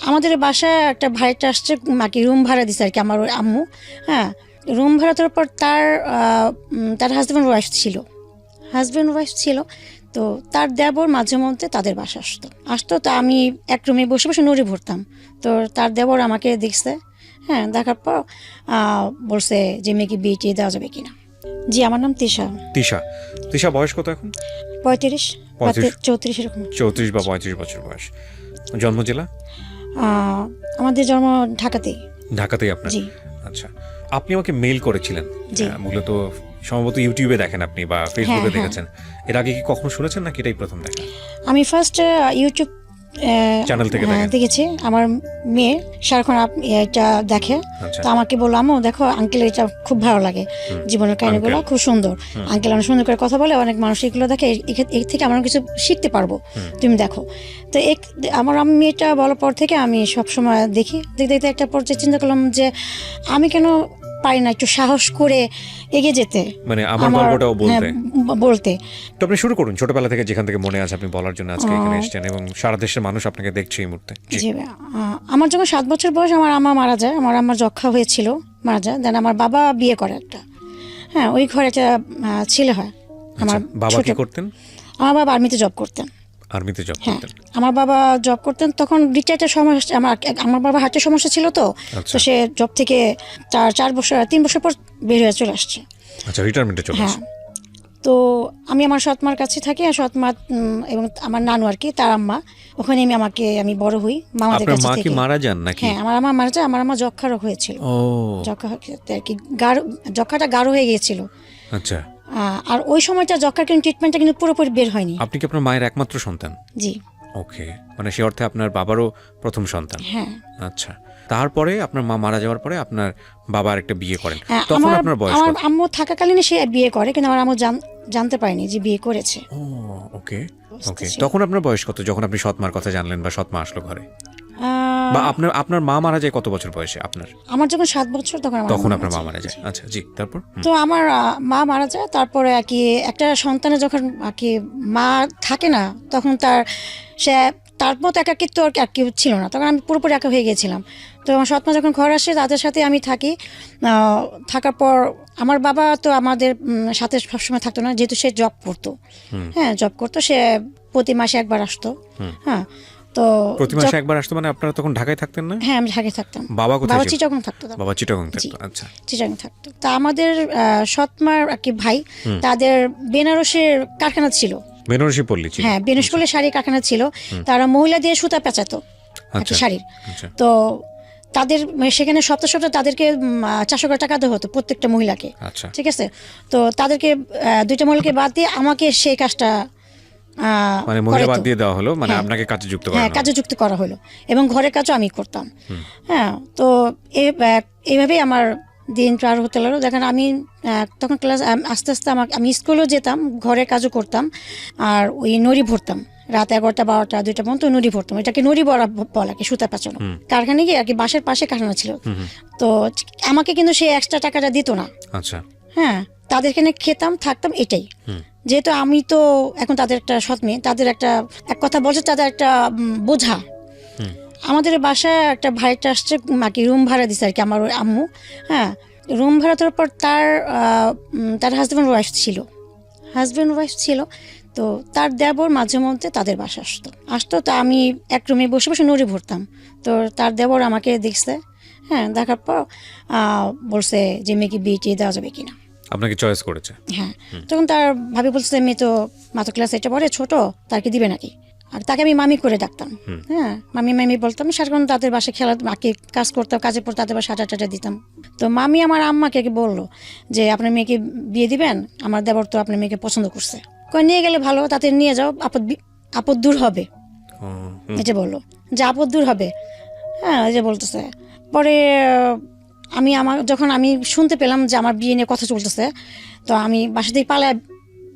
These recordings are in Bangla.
আমাদের বাসায় একটা ভাড়াটা আসছে, মাকে রুম ভাড়া দিছে আর কি আমার ওই আম্মু। হ্যাঁ, রুম ভাড়া দেওয়ার পর তার হাজব্যান্ড ওয়াইফ ছিল। তো তার দেবর মাঝে মধ্যে তাদের বাসা আসতো। তো আমি এক রুমে বসে বসে নুড়ি ভরতাম। তো তার দেবর আমাকে দেখছে। হ্যাঁ, দেখার পর বলছে যে মেয়েকে বিয়ে টিয়ে দেওয়া যাবে কিনা। জি, আমার নাম তিশা। তিশা বয়স কত এখন? 35 34 এরকম। 34 বা 35 বছর বয়স। জন্ম জেলা? আমাদের জন্ম ঢাকাতেই আপনার? জি। আচ্ছা, আপনি আমাকে মেইল করেছিলেন, মূলত সম্ভবত ইউটিউবে দেখেন আপনি বা ফেসবুকে দেখেছেন। এর আগে কি কখনো শুনেছেন নাকি এটাই প্রথম দেখা? আমি ফার্স্ট ইউটিউব চ্যানেল থেকে দেখেছি। আমার মেয়ে সারাক্ষণ এটা দেখে। তো আমাকে বললো, আম্মু দেখো আঙ্কেলের এটা খুব ভালো লাগে, জীবনের কাহিনীগুলো খুব সুন্দর। আঙ্কেল অনেক সুন্দর করে কথা বলে, অনেক মানুষ এগুলো দেখে, এর থেকে আমরা কিছু শিখতে পারবো, তুমি দেখো। তো আমার মেয়েটা বলার পর থেকে আমি সবসময় দেখি। দেখতে একটা পর্যায়ে চিন্তা করলাম যে আমি কেন পারি না একটু সাহস করে এগিয়ে যেতে, মানে আমার গল্পটাও বলতে। তো আপনি শুরু করুন ছোটবেলা থেকে, যেখান থেকে মনে আছে আপনি বলার জন্য আজকে এখানে এসেছেন এবং সারা দেশের মানুষ আপনাকে দেখছে এই মুহূর্তে। জি, আমার যখন 7 বছর বয়স আমার আম্মা মারা যায়। আমার আম্মার যক্ষা হয়েছিল, মারা যায়। দেন আমার বাবা বিয়ে করে একটা। হ্যাঁ, ওই ঘরে একটা ছেলে হয়। আমার বাবা কি করতেন? আমার বাবা আর্মিতে জব করতেন। আমার বাবা জব করতেন। তখন রিটায়ার্ডের সময় আমার বাবা হার্টের সমস্যা ছিল। তো সে জব থেকে 3 বছর পর বের হয়ে চলে আসছে। আচ্ছা, রিটায়ারমেন্টে চলে আসছে। তো আমি আমার সৎমার কাছে থাকি। আর সৎমা এবং আমার নানু আর কি, তার আম্মা, ওখানে আমি বড় হই মামাদের কাছে থেকে। মা কি মারা যান নাকি? হ্যাঁ, আমার আম্মা মারা যায়। আমার আম্মা যক্ষা রোগ হয়েছিল। আর কি যক্ষাটা গাঢ় হয়ে গিয়েছিল। আচ্ছা। আর ওই সময়টা যক্ষার কিন্তু ট্রিটমেন্টটা কিন্তু পুরোপুরি বের হয়নি। আপনি কি আপনার মায়ের একমাত্র সন্তান? জি। ওকে, মানে সে অর্থে আপনার বাবারও প্রথম সন্তান। হ্যাঁ। আচ্ছা, তারপরে আপনার মা মারা যাওয়ার পরে আপনার বাবা আরেকটা বিয়ে করেন। তখন আপনার বয়স কত? আমার আম্মু থাকাকালীন সে বিয়ে করে, কিন্তু আমার আম্মু জানতে পারেনি যে বিয়ে করেছে। ওকে। তখন আপনার বয়স কত যখন আপনি সৎমার কথা জানলেন বা সৎমা আসলো ঘরে? বা আপনার মা মারা যায় কত বছর বয়সে আপনার? আমার যখন 7 বছর তখন আপনার মা মারা যায়। আচ্ছা, জি, তারপর? তো আমার মা মারা যায়। তারপরে আর কি একটা সন্তানের যখন আর কি মা থাকে না, তখন তার মতো একাকিত্ব আর কি ছিল না। তখন আমি পুরোপুরি একা হয়ে গিয়েছিলাম। তো আমার সৎমা যখন ঘর আসে, তাদের সাথে আমি থাকি। থাকার পর আমার বাবা তো আমাদের সাথে সবসময় থাকতো না, যেহেতু সে জব করতো। হ্যাঁ, জব করতো। সে প্রতি মাসে একবার আসতো। হ্যাঁ, তো প্রতি মাসে একবার আসতো। মানে আপনারা তখন ঢাকায় থাকতেন না? হ্যাঁ, আমি ঢাকায় থাকতাম। বাবা কোথায়? বাবা চিটাগং থাকতো। আচ্ছা, চিটাগং থাকতো। তা আমাদের সৎমার আর কি ভাই, তাদের বেনারসের কারখানা ছিল। বেনারসি পল্লী ছিল? হ্যাঁ, বেনারসি পল্লী শাড়ি কারখানা ছিল। তারা মহিলা দিয়ে সুতা পেঁচাতো শাড়ির। তো তাদের সেখানে সপ্তাহে তাদেরকে 400 টাকা দেওয়া হতো প্রত্যেকটা মহিলাকে। ঠিক আছে। তো তাদেরকে 2টা মহিলাকে বাদ দিয়ে আমাকে সেই কাজটা মানে মহিলা বাদ দিয়ে দেওয়া হলো, মানে আপনাকে কাজে যুক্ত করা হলো। হ্যাঁ, কাজে যুক্ত করা হলো এবং ঘরের কাজও আমি করতাম। হ্যাঁ, তো এইভাবেই আমার দিন পার হতে লাগলো। দেখেন, আমি তখন আস্তে আস্তে আমি স্কুলেও যেতাম, ঘরের কাজও করতাম, আর ওই নড়ি ভরতাম। রাত 11টা 12টা 2টা পর্যন্ত নড়ি ভরতাম। এটাকে নড়ি ভরা বলা, সুতা পেঁচানো। কারখানায় গিয়ে আর কি বাসার পাশে কারখানা ছিল। তো আমাকে কিন্তু সেই এক্সট্রা টাকাটা দিত না। আচ্ছা। হ্যাঁ, তাদের এখানে খেতাম, থাকতাম, এটাই। যেহেতু আমি তো এখন তাদের একটা সৎ মেয়ে, তাদের এক কথা বলছে, তাদের একটা বোঝা। আমাদের বাসায় একটা ভাড়াটা আসছে, মাকে রুম ভাড়া দিছে আর কি আমার ওই আম্মু। হ্যাঁ, রুম ভাড়া দেওয়ার পর তার হাজব্যান্ড ওয়াইফ ছিল। তো তার দেবর মাঝে মধ্যে তাদের বাসা আসতো। তো আমি এক রুমে বসে বসে নুড়ি ভরতাম। তো তার দেবর আমাকে দেখছে। হ্যাঁ, দেখার পর বলছে যে মেয়েকে বিয়ে টিয়ে দেওয়া যাবে কিনা। আপনাকে চয়েস করেছে? হ্যাঁ। তখন তার ভাবি বলছে, মেয়ে তো মাত্র ক্লাস 8 পড়ে, ছোট, তাকে দিবে নাকি। আর তাকে আমি মামি করে ডাকতাম। হ্যাঁ, মামি বলতাম। সারাক্ষণ তাদের বাসায় কাজ করতাম, কাজের পর তাদের বাসায় আটা দিতাম। তো মামি আমার আম্মাকে বললো যে আপনার মেয়েকে বিয়ে দিবেন, আমার দেবর তো আপনার মেয়েকে পছন্দ করছে। নিয়ে গেলে ভালো, তাতে নিয়ে যাও, আপদ দূর হবে। এটা বললো যে আপদ দূর হবে। হ্যাঁ, এই যে বলতেছে। পরে যখন আমি শুনতে পেলাম যে আমার বিয়ে নিয়ে কথা চলতেছে, তো আমি বাসা থেকে পালায়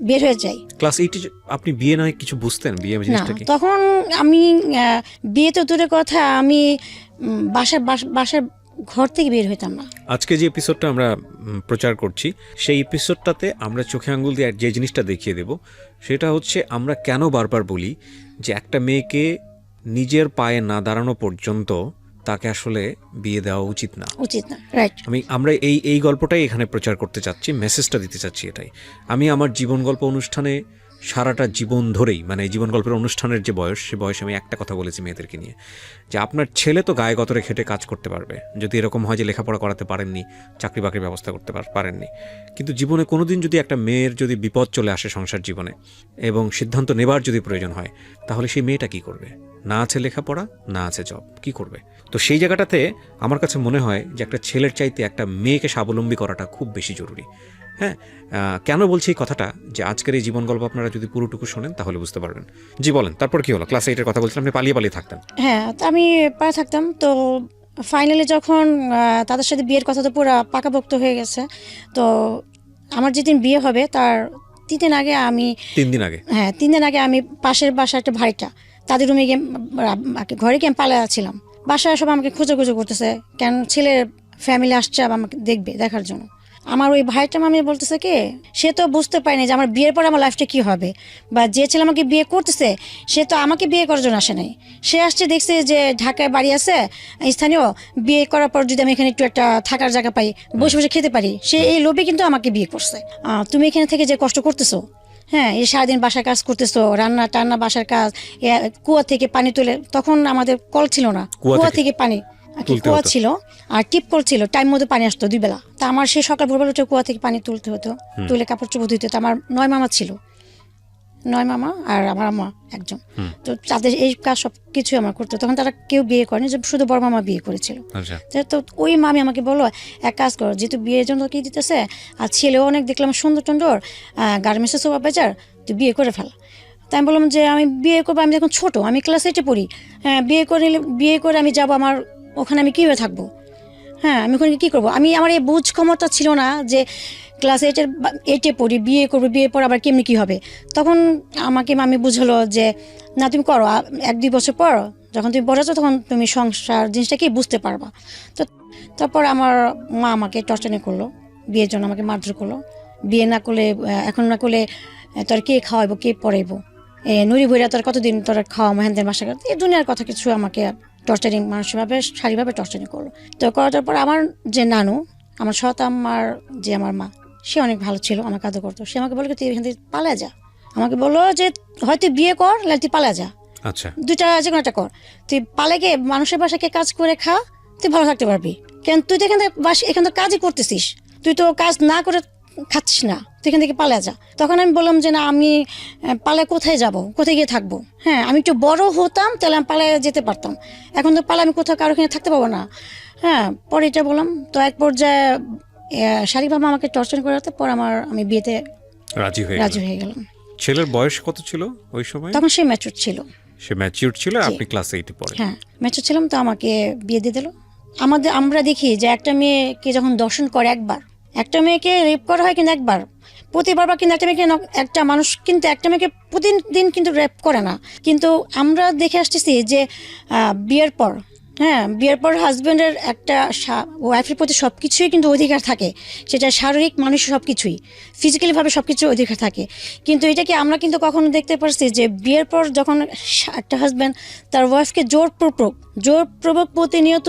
বের হয়ে যাই। ক্লাস 8 আপনি বিয়ে নয় কিছু বুঝতেন? বিয়ে জিনিসটা কি? তখন আমি বিয়ে তো দূরের কথা, আমি বাসার ঘর থেকে বের হইতাম না। আজকে যে এপিসোডটা আমরা প্রচার করছি, সেই এপিসোডটাতে আমরা চোখে আঙ্গুল দিয়ে যে জিনিসটা দেখিয়ে দেব, সেটা হচ্ছে আমরা কেন বারবার বলি যে একটা মেয়েকে নিজের পায়ে না দাঁড়ানো পর্যন্ত তাকে আসলে বিয়ে দেওয়া উচিত না। রাইট। আমরা এই গল্পটাই এখানে প্রচার করতে চাচ্ছি, মেসেজটা দিতে চাচ্ছি এটাই। আমি আমার জীবন গল্প অনুষ্ঠানে সারাটা জীবন ধরেই, মানে জীবন গল্পের অনুষ্ঠানের যে বয়স, সে বয়সে আমি একটা কথা বলেছি মেয়েদেরকে নিয়ে, যে আপনার ছেলে তো গায়ে গতরে খেটে কাজ করতে পারবে, যদি এরকম হয় যে লেখাপড়া করাতে পারেননি, চাকরি বাকরির ব্যবস্থা করতে পারেননি, কিন্তু জীবনে কোনোদিন যদি একটা মেয়ের যদি বিপদ চলে আসে সংসার জীবনে এবং সিদ্ধান্ত নেবার যদি প্রয়োজন হয়, তাহলে সেই মেয়েটা কি করবে? না আছে লেখাপড়া, না আছে জব, কি করবে? তো সেই জায়গাটাতে আমার কাছে মনে হয় যে একটা ছেলের চাইতে একটা মেয়েকে স্বাবলম্বী করাটা খুব বেশি জরুরি। হ্যাঁ, কেন বলছি এই কথাটা, যে আজকের এই জীবন গল্প আপনারা যদি পুরোটুকু শোনেন তাহলে বুঝতে পারবেন। জি বলেন, তারপর কি হলো? ক্লাস 8-এর কথা বলছিলাম, আপনি পালিয়ে থাকতেন। হ্যাঁ, তো আমি পাড়া থাকতাম। তো ফাইনালি যখন তাদের সাথে বিয়ের কথা তো পুরো পাকাপোক্ত হয়ে গেছে, তো আমার যেদিন বিয়ে হবে তার 3 দিন আগে আমি 3 দিন আগে? হ্যাঁ, 3 দিন আগে আমি পাশের বাসার একটা ভাইটা, তাদের রুমে গিয়ে ঘরে গিয়ে পালা ছিলাম। বাসায় সব আমাকে খুঁজে করতেছে, কেন ছেলের ফ্যামিলি আসছে আবার আমাকে দেখার জন্য। আমার ওই ভাইটা মামি বলতেছে কি, সে তো বুঝতে পারেনি যে আমার বিয়ের পরে আমার লাইফটা কি হবে, বা যে ছেলে আমাকে বিয়ে করতেছে সে তো আমাকে বিয়ে করার জন্য আসে নাই। সে আসছে দেখছে যে ঢাকায় বাড়ি আছে স্থানীয়, বিয়ে করার পর যদি আমি এখানে একটু একটা থাকার জায়গা পাই, বসে বসে খেতে পারি, সে এই লোভে কিন্তু আমাকে বিয়ে করছে। তুমি এখানে থেকে যে কষ্ট করতেছো, হ্যাঁ, এই সারাদিন বাসার কাজ করতেছো, রান্না টান্না বাসার কাজ, কুয়া থেকে পানি তুলে, তখন আমাদের কল ছিল না, কুয়া থেকে পানি, কুয়া ছিল আর টিপ কল ছিল, টাইম মতো পানি আসতো 2 বেলা। তা আমার সেই সকাল ভোরবেলা উঠে কুয়া থেকে পানি তুলতে হতো, তুলে কাপড় চোপড় ধুতে হতো। আমার 9 মামা ছিল, 9 মামা আর আমার আম্মা একজন। তো তাদের এই কাজ সব কিছু আমার করতো। তখন তারা কেউ বিয়ে করেনি, শুধু বড় মামা বিয়ে করেছিল। তো ওই মামি আমাকে বললো, এক কাজ করো, যেহেতু বিয়ের জন্য কি দিতেছে, আর ছেলেও অনেক দেখলাম সুন্দর টুন্দর, গার্মেন্টসের সুপারভাইজার, তুই বিয়ে করে ফেল। তাই আমি বললাম যে আমি বিয়ে করবো, আমি এখন ছোটো, আমি ক্লাস 8-এ পড়ি, হ্যাঁ, বিয়ে করে আমি যাবো, আমার ওখানে আমি কীভাবে থাকবো? হ্যাঁ, আমি ওখানে কী করবো? আমার এই বুঝ ক্ষমতা ছিল না যে ক্লাস 8-এ পড়ি, বিয়ে করবো, বিয়ে পর আবার কেমনি কী হবে। তখন আমাকে মামি বুঝলো যে না, তুমি করো, 1-2 বছর পর যখন তুমি বড় আছো তখন তুমি সংসার জিনিসটা কি বুঝতে পারবা। তো তারপর আমার মা আমাকে টর্চার করলো, বিয়ের জন্য আমাকে মারধর করলো। বিয়ে না করলে, এখন না করলে তোর কে খাওয়াইবো, কে পড়াইবো, নুরি ভৈরা তোর কতদিন তোর খাওয়া মহেন্দ্রের বাসা, এই দুনিয়ার কথা কিছু আমাকে টর্চারিং, মানসিকভাবে শারীরিকভাবে টর্চারিং করলো। তো করার পর আমার যে নানু, আমার সৎ আম্মার যে আমার মা, সে অনেক ভালো ছিল, আমাকে আদর করতো। সে আমাকে বললো তুই এখান থেকে পালা যা, আমাকে বললো যে হয়তো বিয়ে কর, নাহলে তুই পালা যা, আচ্ছা, 2টা যে কোনো একটা কর, তুই পালে গিয়ে মানুষের বাসাকে কাজ করে খা, তুই ভালো থাকতে পারবি। কেন তুই তো এখান থেকে কাজই করতেছিস, তুই তো কাজ না করে খাচ্ছিস না, তুই এখান থেকে পালা যা। তখন আমি বললাম যে না, আমি পালায় কোথায় যাব, কোথায় গিয়ে থাকবো? হ্যাঁ, আমি একটু বড় হতাম তাহলে আমি পালায় যেতে পারতাম, এখন তো পালা আমি কোথাও কারো এখানে থাকতে পারবো না। হ্যাঁ, পরে এটা বললাম। তো এক পর্যায়ে শারীরিকভাবে আমাকে টর্চার করাতে পর আমি বিয়েতে রাজি হয়ে গেলাম। ছেলের বয়স কত ছিল ওই সময়? তখন সে ম্যাচুর ছিল। সে ম্যাচিউর ছিল, আপনি ক্লাস 8-এ পড়ে? হ্যাঁ, ম্যাচুর ছিলাম। তো আমাকে বিয়ে দিয়ে দিল। আমরা দেখি যে একটা মেয়েকে যখন দর্শন করে একবার, একটা মেয়েকে রেপ করা হয় কিন্তু একবার, প্রতিবার কিন্তু একটা মানুষ কিন্তু একটা মেয়েকে প্রতিদিন কিন্তু রেপ করে না। কিন্তু আমরা দেখে আসতেছি যে বিয়ের পর, হ্যাঁ, বিয়ের পর হাজব্যান্ডের একটা ওয়াইফের প্রতি সব কিছুই কিন্তু অধিকার থাকে, সেটা শারীরিক, মানসিক সব কিছুই, ফিজিক্যালিভাবে সব কিছুর অধিকার থাকে। কিন্তু এটা কি আমরা কিন্তু কখনো দেখতে পারছি যে বিয়ের পর যখন একটা হাজব্যান্ড তার ওয়াইফকে জোরপূর্বক প্রতিনিয়ত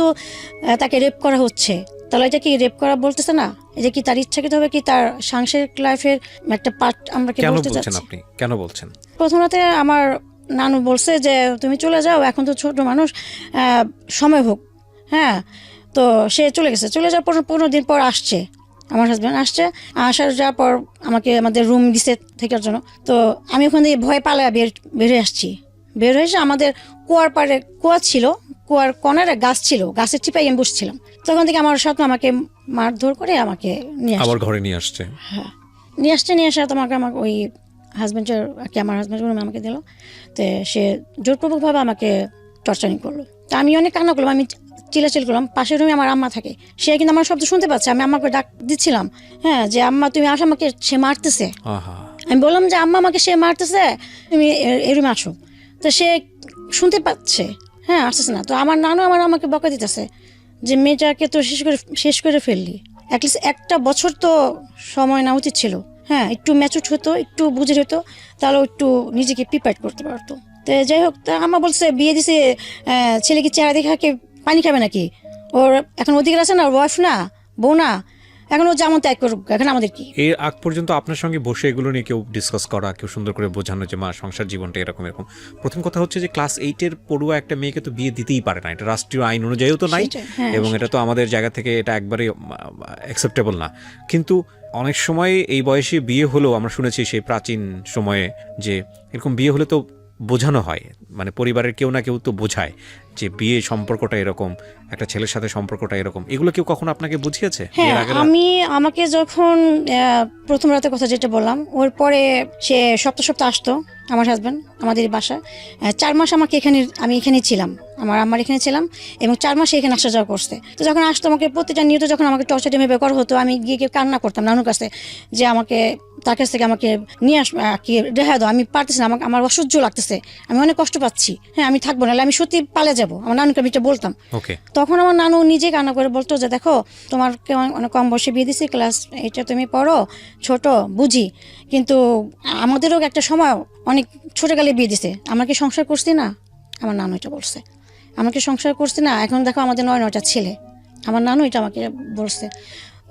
তাকে রেপ করা হচ্ছে, তাহলে এটা কি রেপ করা বলতেছে না? এটা কি তার ইচ্ছাকৃত হবে, কি তার সাংসারিক লাইফের একটা পার্ট? আমরা কি বলতে চাচ্ছি? আপনি কেন বলছেন? প্রথমতে আমার নানু বলছে যে তুমি চলে যাও, এখন তো ছোট মানুষ, সময় হোক। হ্যাঁ, তো সে চলে গেছে। চলে যাওয়ার পর 15 দিন পর আসছে আমার হাজব্যান্ড, যাওয়ার পর আমাদের রুম দিছে থাকার জন্য। তো আমি ওখান থেকে ভয় পালায় বের হয়ে আসছি। বের হয়ে এসে আমাদের কুয়ার পাড়ে কুয়া ছিল, কুয়ার কর্নারে গাছ ছিল, গাছের চিপায় আমি বসছিলাম। তখন থেকে আমার সাথে আমাকে মারধর করে আমাকে নিয়ে আবার ঘরে নিয়ে আসছে। হ্যাঁ, নিয়ে আসে তোমাকে আমাকে ওই হাজব্যান্ডের আমার হাজব্যান্ড রুমে আমাকে দিল। তো সে জোরপূর্বকভাবে আমাকে টর্চারিং করলো। তা আমি অনেক কান্না করলাম, আমি চিল্লাচিল্লি করলাম। পাশের রুমে আমার আম্মা থাকে, সে কিন্তু আমার শব্দ শুনতে পাচ্ছে। আমি আম্মাকে ডাক দিচ্ছিলাম, হ্যাঁ, যে আম্মা তুমি আসো, আমাকে সে মারতেছে। আমি বললাম যে আম্মা আমাকে সে মারতেছে, তুমি এই রুমে আসো। তো সে শুনতে পাচ্ছে, হ্যাঁ, আসতেছে না। তো আমার নানু আমাকে বকা দিতেছে যে মেয়েটাকে তো শেষ করে ফেললি, অ্যাটলিস্ট 1টা বছর তো সময় নেওয়া উচিত ছিল। হ্যাঁ, একটু ম্যাচুর হতো, একটু বুঝে হতো, তাহলে একটু নিজেকে প্রিপেয়ার করতে পারতো। তো যাই হোক, তা আমার বলছে বিয়ে দিছে, ছেলে কি চেহারা দেখে পানি খাবে নাকি, ওর এখন অধিকার আছে না, ওর ওয়াইফ না, বউ না, এখন ও যেমন ত্যাগ করুক, এখন আমাদের কি। এর আগ পর্যন্ত আপনার সঙ্গে বসে এগুলো নিয়ে কেউ ডিসকাস করা, কেউ সুন্দর করে বোঝানো যে মা সংসার জীবনটা এরকম এরকম? প্রথম কথা হচ্ছে যে ক্লাস 8-এর পড়ুয়া একটা মেয়েকে তো বিয়ে দিতেই পারে না, এটা রাষ্ট্রীয় আইন অনুযায়ীও তো নাই, হ্যাঁ, এবং এটা তো আমাদের জায়গা থেকে এটা একবারেই অ্যাকসেপ্টেবল না। কিন্তু অনেক সময় এই বয়সে বিয়ে হলেও আমরা শুনেছি সেই প্রাচীন সময়ে যে এরকম বিয়ে হলে তো বোঝানো হয়, মানে পরিবারের কেউ না কেউ তো বোঝায় যে বিয়ে সম্পর্কটা এরকম, একটা ছেলের সাথে সম্পর্কটা এরকম। এগুলো কেউ কখনো আপনাকে বুঝিয়েছে? হ্যাঁ, আমাকে যখন প্রথম রাতের কথা যেটা বললাম, ওর পরে সে সপ্তাহ আসতো আমার হাজব্যান্ড আমাদের বাসায়। 4 মাস আমি এখানেই ছিলাম, আমার এখানে ছিলাম, এবং 4 মাস এখানে আসা যাওয়া করছে। তো যখন আসতো আমাকে প্রতিটা নিয়ত যখন আমাকে টর্চার টিমে করা হতো, আমি গিয়ে কান্না করতাম নানুর কাছে যে আমাকে তার কাছ থেকে আমাকে নিয়ে কি রেহাই দাও, আমি পারতেছি না, আমার অসহ্য লাগতেছে, আমি অনেক কষ্ট পাচ্ছি, হ্যাঁ আমি থাকবো না, আমি সত্যি পালে যাবো। আমার নানুকে আমি এটা বলতাম। তখন আমার নানু নিজে কান্না করে বলতো যে দেখো তোমার অনেক কম বয়সে বিয়ে দিছি, ক্লাস 8-এ তুমি পড়ো, ছোট বুঝি, কিন্তু আমাদেরও একটা সময় অনেক ছোটকালে বিয়ে দিছে, আমরা কি সংসার করছি না? আমার নানু এটা বলছে, আমাকে সংসার করছি না, এখন দেখো আমাদের 9-9টা ছেলে। আমার নানু এটা আমাকে বলছে।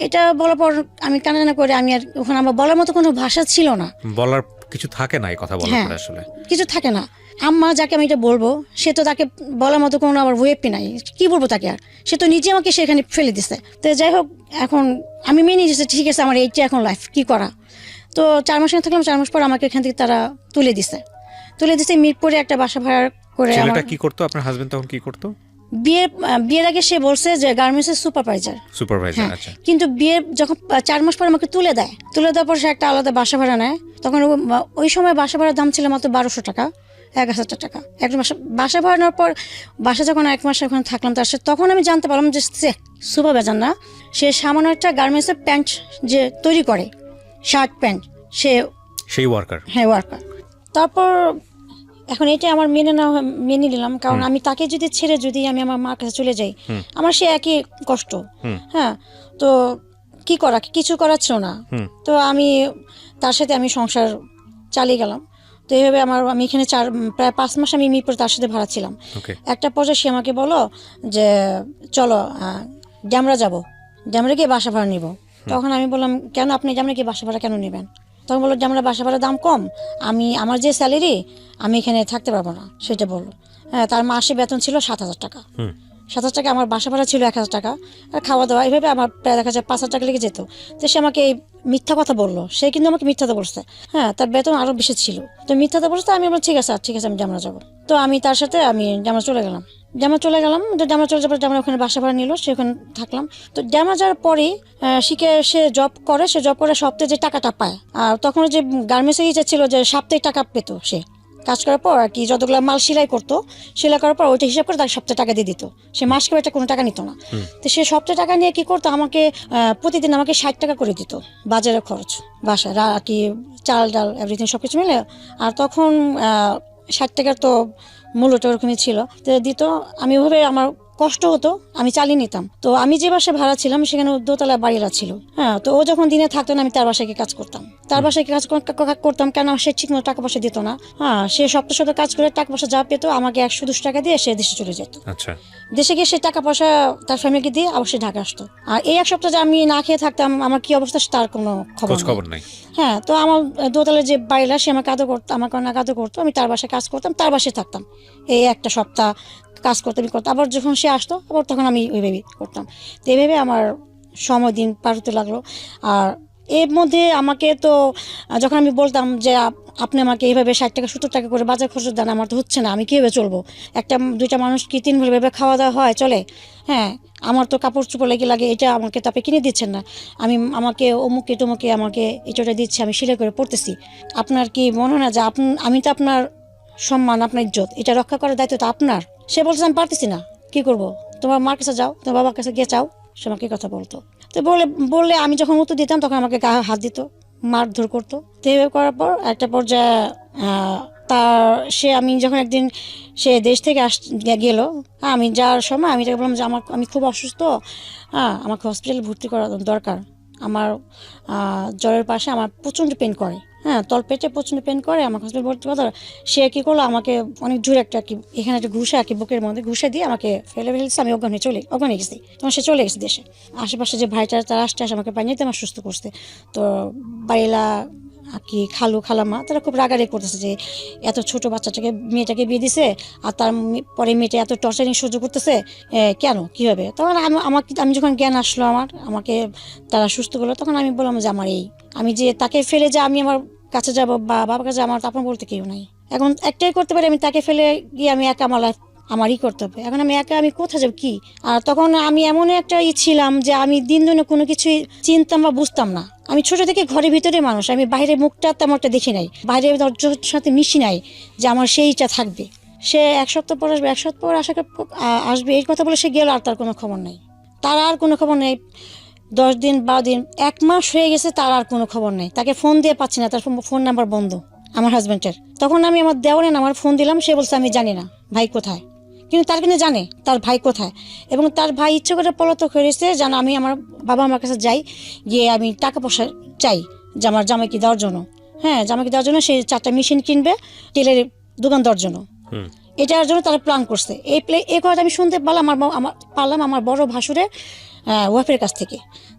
এটা বলার পর আমি কান্না করে, আমি আর ওখানে আমার বলার মতো কোনো ভাষা ছিল না, বলার কিছু থাকে না, এই কথা বলার পরে আসলে কিছু থাকে না। আম্মা যাকে আমি এটা বলবো, সে তো তাকে বলার মতো কোনো আমার ওয়েবই নাই, কি বলবো তাকে, আর সে তো নিজে আমাকে সেখানে ফেলে দিছে। তো যাই হোক, এখন আমি মেনে নিয়েছি ঠিক আছে, আমার এইটা এখন লাইফ, কি করা। তো 4 মাস থাকলাম, 4 মাস পর আমাকে এখান থেকে তারা তুলে দিছে মিরপুরে একটা বাসা ভাড়া করে। ছেলেটা কি করতো, আপনার হাজবেন্ড তখন কি করতো? বিয়ের আগে সে বলছে যে গার্মেন্টসের সুপারভাইজার। আচ্ছা। কিন্তু বিয়ে যখন 4 মাস পর আমাকে তুলে দেওয়ার পর সে একটা আলাদা বাসা ভাড়া নেয়। তখন ওই সময় বাসা ভাড়ার দাম ছিল মাত্র 1200 টাকা, 1000 টাকা এক মাস বাসা ভাড়া নেওয়ার পর। বাসা যখন 1 মাস ওখানে থাকলাম তার সাথে, তখন আমি জানতে পারলাম যে সে সুপারভাইজার না, সে সামান্য একটা গার্মেন্টসের প্যান্ট যে তৈরি করে, শার্ট প্যান্ট, সেই ওয়ার্কার। হ্যাঁ, ওয়ার্কার। তারপর এখন এটা আমার মেনে নিলাম, কারণ আমি তাকে যদি ছেড়ে যদি আমি আমার মার কাছে চলে যাই, আমার সে একই কষ্ট। হ্যাঁ, তো কি করা, কিছু করার ছিল না। তো আমি তার সাথে আমি সংসার চালিয়ে গেলাম। তো এইভাবে আমি এখানে প্রায় 5 মাস আমি মিরপুরে তার সাথে ভাড়া ছিলাম। একটা পর্যায়ে সে আমাকে বলো যে চলো ড্যামরা যাবো, ড্যামরা গিয়ে বাসা ভাড়া নিব। তখন আমি বললাম কেন, আপনি ড্যামরা গিয়ে বাসা ভাড়া কেন নেবেন? তখন বললো ড্যামরা বাসা ভাড়ার দাম কম, আমার যে স্যালারি আমি এখানে থাকতে পারবো না, সেটা বললো। হ্যাঁ, তার মাসে বেতন ছিল 7,000 টাকা। 7,000 টাকা, আমার বাসা ভাড়া ছিল 1,000 টাকা, আর খাওয়া দাওয়া এইভাবে আমার প্রায় দেখা যায় 5,000 টাকা লেগে যেত। তো সে আমাকে এই মিথ্যা কথা বললো, সে কিন্তু আমাকে মিথ্যাতে বলছে। হ্যাঁ, তার বেতন আরো বেশি ছিল, তো মিথ্যাতে বলছে। আমি বললাম ঠিক আছে আমি জামরা যাবো। তো আমি তার সাথে জামরা চলে গেলাম। জামরা চলে যাবার জামরা ওখানে বাসা ভাড়া নিল, সে ওখানে থাকলাম। তো জামরা যাওয়ার পরে সে জব করে সপ্তাহে যে টাকাটা পায়, আর তখন যে গার্মেন্টসে ছিল যে সাপ্তাহিক টাকা পেতো। সে কাজ করার পর আর কি যতগুলো মাল সেলাই করার পর ওইটা হিসাব করে তাকে সপ্তাহে টাকা দিয়ে দিত। সে মাসকে একটা কোনো টাকা নিত না। তো সে সপ্তাহে টাকা নিয়ে কি করতো, আমাকে প্রতিদিন আমাকে 60 টাকা করে দিত বাজারের খরচ, বাসায় কি চাল ডাল এভরিথিং সবকিছু মিলে। আর তখন 60 টাকার তো মূল্যটা ওরকমই ছিল, তো দিত। আমি ওভাবে আমার কষ্ট হতো, আমি চালিয়ে নিতাম। তো আমি যে বাসায় ভাড়া ছিলাম সেখানে দোতলা বাড়িরা ছিল। হ্যাঁ, তো ও যখন দিনে থাকতো না, আমি তার বাসায় কাজ করতাম। কেন সে ঠিক মতো টাকা পয়সা দিত না। হ্যাঁ, সে সপ্তাহে কাজ করে টাকা পয়সা যা পেতো আমাকে 120 টাকা দিয়ে সে দেশে চলে যেত। আচ্ছা, দেশে গিয়ে সে টাকা পয়সা তার ফ্যামিলিকে দিয়ে আবার সে ঢাকা আসতো। আর এই 1 সপ্তাহ যে আমি না খেয়ে থাকতাম, আমার কি অবস্থা তার কোনো খবর নাই। হ্যাঁ, তো আমার দোতলার যে বাড়িরা সে আমাকে আদর করতো, আমাকে অনেক আদর করতো। আমি তার বাসায় কাজ করতাম, তার বাসায় থাকতাম। এই একটা সপ্তাহ কাজ করতাম। আবার যখন সে আসতো আবার তখন আমি ওইভাবেই করতাম। তো এইভাবে আমার সময় দিন পার হতে লাগলো। আর এর মধ্যে আমাকে তো যখন আমি বলতাম যে আপনি আমাকে এইভাবে 60 টাকা 70 টাকা করে বাজার খরচ দেন, আমার তো হচ্ছে না, আমি কীভাবে চলবো? 1-2টা মানুষ কি 3 ঘর ভেবে খাওয়া দাওয়া হয়, চলে? হ্যাঁ, আমার তো কাপড় চোপড় লাগে, এটা আমাকে তো আপনি কিনে দিচ্ছেন না। আমাকে অমুকে তমুকে আমাকে এটা দিচ্ছে, আমি সেলাই করে পড়তেছি। আপনার কি মনে হয় না যে আমি তো আপনার সম্মান, আপনার ইজ্জত এটা রক্ষা করার দায়িত্ব তো আপনার? সে বলছে আমি পারতেছি না, কি করব? তোমার মার কাছে যাও, তোমার বাবার কাছে গিয়ে চাও। সে আমাকে কথা বলতো। তো বললে আমি যখন উত্তর দিতাম তখন আমাকে গায়ে হাত দিত, মারধর করতো। তো এইভাবে করার পর একটা পর্যায়ে আমি যখন একদিন সে দেশ থেকে গেল, আমি যাওয়ার সময় আমি তাকে বললাম যে আমি খুব অসুস্থ, আমাকে হসপিটালে ভর্তি করা দরকার। আমার জ্বরের পাশে আমার প্রচণ্ড পেন করে। হ্যাঁ তলপেটে প্রচণ্ড পেন করে। আমার হাজব্যান্ড বলতে কথা, সে কী করলো, আমাকে অনেক জোরে একটা কি এখানে একটা ঘুষে আর কি বুকের মধ্যে ঘুষে দিয়ে আমাকে ফেলে ফেলছে। আমি অজ্ঞান হয়ে গেছি। তখন সে চলে গেছে দেশে। আশেপাশে যে ভাইটা তারা আসতে আমাকে পানিতে আমার সুস্থ করছে। তো বাড়িলা আর কি খালামা তারা খুব রাগারাগি করতেছে যে এত ছোট বাচ্চাটাকে মেয়েটাকে বিয়ে দিছে, আর তার পরে মেয়েটা এত টর্চারিং সহ্য করতেছে, কেন কী হবে। তখন আমি যখন জ্ঞান আসলো আমাকে তারা সুস্থ করলো, তখন আমি বললাম যে আমি যে তাকে ফেলে যে আমি আমার কাছে যাবো বা বাবার কাছে, আমার তো আপন বলতে কেউ নাই। এখন একটাই করতে পারি, আমি তাকে ফেলে গিয়ে আমি একা আমার লাইফ আমারই করতে হবে। এখন আমি একা আমি কোথায় যাবো কি। আর তখন আমি এমন একটা ছিলাম যে আমি দিন দিনে কোনো কিছুই চিনতাম বা বুঝতাম না। আমি ছোট থেকে ঘরের ভিতরে মানুষ, আমি বাইরে মুখটা তেমন একটা দেখি নাই, বাইরে সাথে মিশি নাই যে আমার সেইটা থাকবে। সে এক সপ্তাহ পর আসবে, এক সপ্তাহ পর আসবে এই কথা বলে সে গেল, আর তার কোনো খবর নেই। তার আর কোনো খবর নেই। 10 দিন 12 দিন 1 মাস হয়ে গেছে, তার আর কোনো খবর নেই। তাকে ফোন দিয়ে পাচ্ছি না, তার ফোন নাম্বার বন্ধ আমার হাজব্যান্ডের। তখন আমি আমার দেওয়ারে আমার ফোন দিলাম, সে বলছে আমি জানি না ভাই কোথায়। কিন্তু তার কিন্তু জানে তার ভাই কোথায়, এবং তার ভাই ইচ্ছে করে পলাতক হয়েছে যেন আমি আমার বাবা আমার কাছে যাই, গিয়ে আমি টাকা পয়সা চাই যে আমার জামাইকে দেওয়ার জন্য। হ্যাঁ জামাইকে দেওয়ার জন্য সে 4টা মেশিন কিনবে টেলের দোকান দেওয়ার জন্য। এটার জন্য তারা প্ল্যান করছে। এই কথা আমি শুনতে পারলাম আমার বড় ভাসুরের ওয়াইফের কাছ থেকে,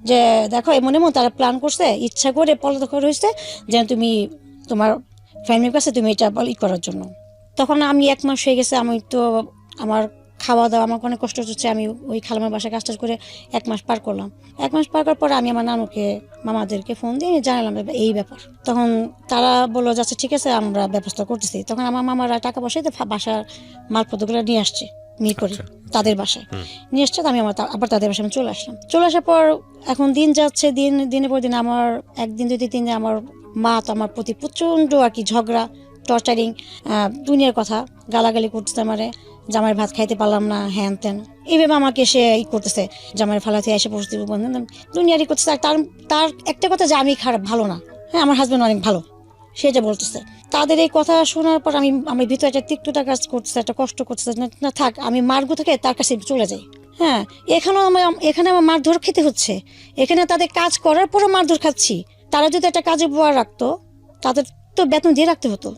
যে দেখো এমন তারা প্ল্যান করছে, ইচ্ছা করে পলাতক হয়েছে যেন তুমি তোমার ফ্যামিলির কাছে তুমি এটা করার জন্য। তখন আমি 1 মাস হয়ে গেছে, আমি তো আমার খাওয়া দাওয়া আমার অনেক কষ্ট হচ্ছে। আমি ওই খালামার বাসায় কাজ করে 1 মাস পার করলাম। 1 মাস পার করার পরে আমি আমার নানুকে মামাদেরকে ফোন দিয়ে জানালাম এই ব্যাপার। তখন তারা বললো যাচ্ছে ঠিক আছে আমরা ব্যবস্থা করতেছি। তখন আমার মামারা টাকা পয়সা বাসার মালপত্রগুলো নিয়ে আসছে মিরপুরে তাদের বাসায় নিয়ে আসছে। আমি আবার তাদের বাসায় চলে আসার পর এখন দিন যাচ্ছে, দিনের পর দিন আমার একদিন 2 দিনে আমার মা তো আমার প্রতি প্রচণ্ড আর কি ঝগড়া, টর্চারিং, দুনিয়ার কথা গালাগালি করতেছে আমারে। জামাই ভাত খাইতে পারলাম না, হ্যান ত্যান এইভাবে আমাকে সে করতেছে। জামাই ফালাতে এসে পড়তে দুনিয়ারই করতেছে। আর তার একটা কথা যে আমি খারাপ, ভালো না। হ্যাঁ আমার হাজব্যান্ড অনেক ভালো, সেটা বলতেছে। তাদের এই কথা শোনার পর আমি ভিতরে একটা তিক্ততা কাজ করতেছে, একটা কষ্ট করতেছে। না থাক, আমি মার্গো থেকে তার কাছে চলে যাই। হ্যাঁ এখানে আমার মারধর খেতে হচ্ছে, এখানে তাদের কাজ করার পরও মারধর খাচ্ছি। তারা যদি একটা কাজে বোয়া রাখতো, তাদের তো বেতন দিয়ে রাখতে হতো,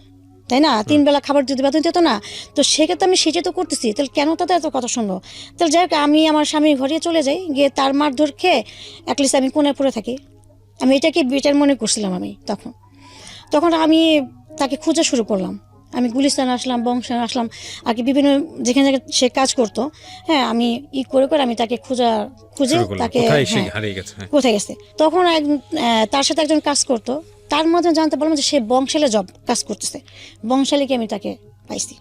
তাই না? 3 বেলা খাবার যদি বেতন দিত না, তো সেক্ষেত্রে আমি সেটা তো করতেছি, তাহলে কেন তাদের এত কথা শুনবো? তাহলে যাই হোক আমি আমার স্বামীর ঘরে চলে যাই, গিয়ে তার মারধর খেয়ে অ্যাটলিস্ট আমি কোণে পড়ে থাকি। আমি এটাকে বেটার মনে করছিলাম। আমি তখন আমি তাকে খোঁজা শুরু করলাম। আমি গুলিস্তান আসলাম, বংশান আসলাম আর কি, বিভিন্ন যেখানে সে কাজ করতো। হ্যাঁ আমি করে আমি তাকে খুঁজে তাকে কোথায় গেছে। তখন তার সাথে একজন কাজ করতো, তার মধ্যে জানতে পারলাম যে সে বংশালে কাজ করতেছে। বংশালীকে আমি তাকে পাইছি।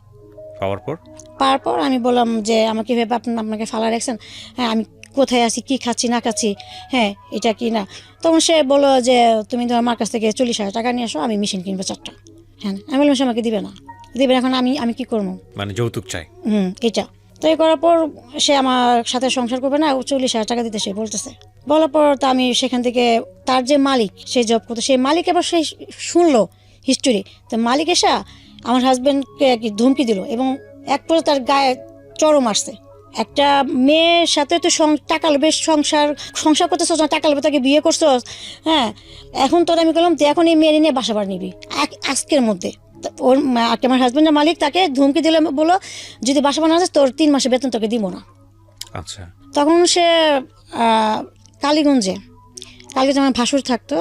পাওয়ার পর আমি বললাম যে আমাকে ভেবে আপনাকে ফালা রাখছেন, হ্যাঁ আমি কোথায় আছি, কি খাচ্ছি না খাচ্ছি, হ্যাঁ এটা কি না। তখন সে বললো যে তুমি তোমার মার কাছ থেকে 40,000 টাকা নিয়ে আসো, আমি মেশিন কিনবো 4টা। হ্যাঁ আমি বললাম সে আমাকে দিবে না। এখন আমি কি করবো, মানে যৌতুক চাই এটা। তো এই করার পর সে আমার সাথে সংসার করবে না, 40,000 টাকা দিতে সে বলতেছে। বলার পর তো আমি সেখান থেকে তার যে মালিক সে জব করতো, সেই মালিক এবার সে শুনলো হিস্টোরি। তো মালিক এসে আমার হাজব্যান্ডকে ধমকি দিল, এবং এক পরে তার গায়ে চড়ও মারছে। একটা মেয়ের সাথে তো টাকা লোভে সংসার করতেছ, টাকা লোভে তাকে বিয়ে করছো। হ্যাঁ এখন তোর আমি বললাম তুই এখন এই মেয়ে নিয়ে বাসা বাড়ি নিবি আজকের মধ্যে। ওর আমার হাজব্যান্ডের মালিক তাকে ধমকি দিলে বলো যদি বাসা বানা তোর 3 মাসের বেতন তোকে দিব না। আচ্ছা তখন সে কালীগঞ্জে আমার ভাসুর থাকতো,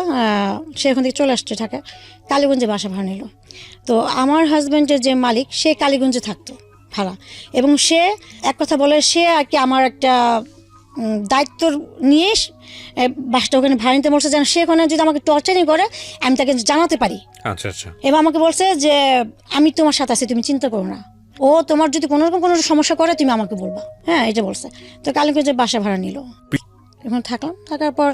সে ওখান থেকে চলে আসছে ঢাকা, কালীগঞ্জে বাসা ভাড়া নিল। তো আমার হাজব্যান্ডের যে মালিক সে কালীগঞ্জে থাকতো ভাড়া, এবং সে এক কথা বলে সে আর কি আমার একটা দায়িত্ব নিয়ে বাসটা ওখানে ভাড়া নিতে বলছে, যেন সে ওখানে যদি আমাকে টর্চারিং করে আমি তাকে জানাতে পারি। আচ্ছা আচ্ছা। এবার আমাকে বলছে যে আমি তোমার সাথে আছি, তুমি চিন্তা করো না, ও তোমার যদি কোনো রকম কোনো সমস্যা করে তুমি আমাকে বলবা। হ্যাঁ এটা বলছে। তো কালীগঞ্জে বাসা ভাড়া নিল, এখন থাকার পর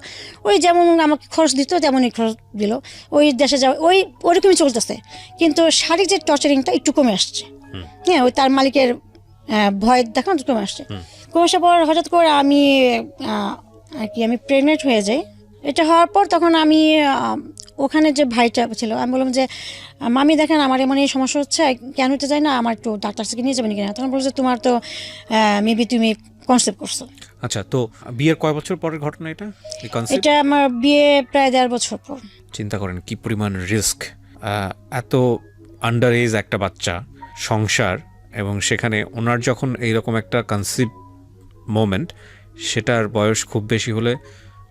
ওই যেমন আমাকে খরচ দিত তেমনই খরচ দিল, ওই দেশে যাওয়া ওরকমই চলতেছে। কিন্তু শারীরিক যে টর্চারিংটা একটু কমে আসছে। হ্যাঁ ওই তার মালিকের ভয় দেখানো কমে আসছে। কমে আসার পর হঠাৎ করে আমি প্রেগনেন্ট হয়ে যাই। এটা হওয়ার পর তখন আমি ওখানে যে ভাইটা ছিল আমি বললাম যে মামি দেখেন আমার এমন এই সমস্যা হচ্ছে, কেন হতে যায় না, আমার একটু ডাক্তার থেকে নিয়ে যাবেন কিনা। তখন বলছে তোমার তো মেবি তুমি কনসেপ্ট করছো। আচ্ছা, তো বিয়ের কয় বছর পরের ঘটনা এটা? এটা আমার বিয়ে প্রায় 1.5 বছর পর। চিন্তা করেন কি পরিমাণ রিস্ক এত আন্ডার এজ একটা বাচ্চা, সংসার, এবং সেখানে ওনার যখন এইরকম একটা কনসিভ মোমেন্ট, সেটার বয়স খুব বেশি হলে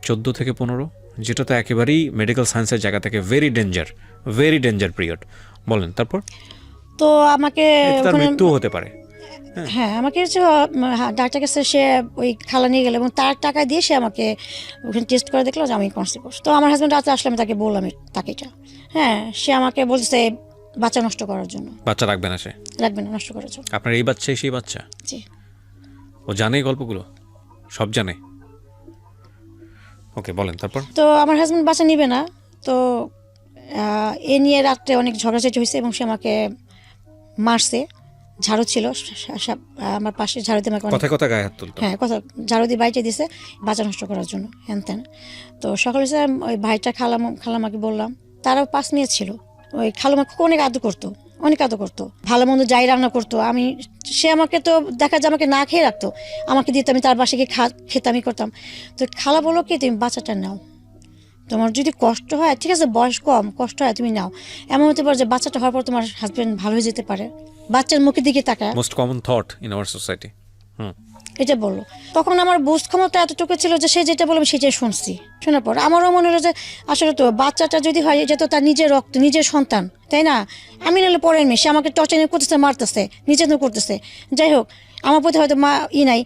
14 থেকে 15, যেটা তো একেবারেই মেডিকেল সায়েন্সের জায়গা থেকে ভেরি ডেঞ্জার পিরিয়ড। বলেন তারপর। তো আমাকে তার ওখানে- মৃত্যু হতে পারে। হ্যাঁ, আমাকে হচ্ছে ডাক্তার কাছে সে ওই খালা নিয়ে গেল এবং তার টাকা দিয়ে সে আমাকে ওখানে টেস্ট করে দেখলো যে আমি কনসিভ। তো আমার হাজব্যান্ড রাতে আসলে আমি তাকে বললাম তাকে এটা। হ্যাঁ, সে আমাকে বলছে বাচ্চা নষ্ট করার জন্য। বাচ্চা রাখবে না সে? রাখবে না, নষ্ট করার জন্য। আপনার এই বাচ্চাই সেই বাচ্চা? জি। ও জানে এই গল্পগুলো? সব জানে? ওকে, বলেন তারপর। তো আমার হাজব্যান্ড বাচ্চা নিবে না। তো এ নিয়ে রাত্রে অনেক ঝগড়াঝাটি হয়েছে এবং সে আমাকে মারছে। ঝাড়ু ছিল আমার পাশে, ঝাড়ু দিয়ে আমাকে কথা কথা গায়ে হাত তুলতো? হ্যাঁ, কথা ঝাড়ু দিয়ে বাইটে দিছে বাচ্চা নষ্ট করার জন্য, হ্যান ত্যান। তো সকালে স্যার ওই ভাইটা খালামাকে বললাম, তারাও 5 মেয়ে ছিল। ওই খালামাকে অনেক আদর করতো, ভালো মন্দ যাই রান্না করতো। সে আমাকে তো দেখা যায় আমাকে না খেয়ে রাখতো, আমাকে দিত, আমি তার বাসায় গিয়ে খেতে আমি করতাম। তো খালা বলো কি, তুমি বাচ্চাটা নাও, তোমার যদি কষ্ট হয় ঠিক আছে, বয়স কম, কষ্ট হয় তুমি নাও। এমন হতে পারে যে বাচ্চাটা হওয়ার পর তোমার হাজবেন্ড ভালো হয়ে যেতে পারে। বাচ্চার মুখের দিকে তাকায়, most common thought in our society. এটা বললো। তখন আমার বুঝ ক্ষমতা এতটুকু ছিল যে সে যেটা বলবে সেটাই শুনছি। শোনার পর আমারও মনে হলো যে আসলে তো বাচ্চাটা যদি হয়, এটা তো তার নিজের রক্ত, নিজের সন্তান, তাই না? আমি নাহলে পরের মেয়ে, সে আমাকে টর্চার করতেছে, মারতেছে, নির্যাতন করতেছে। যাই হোক, আমার প্রতি হয়তো মা নাই,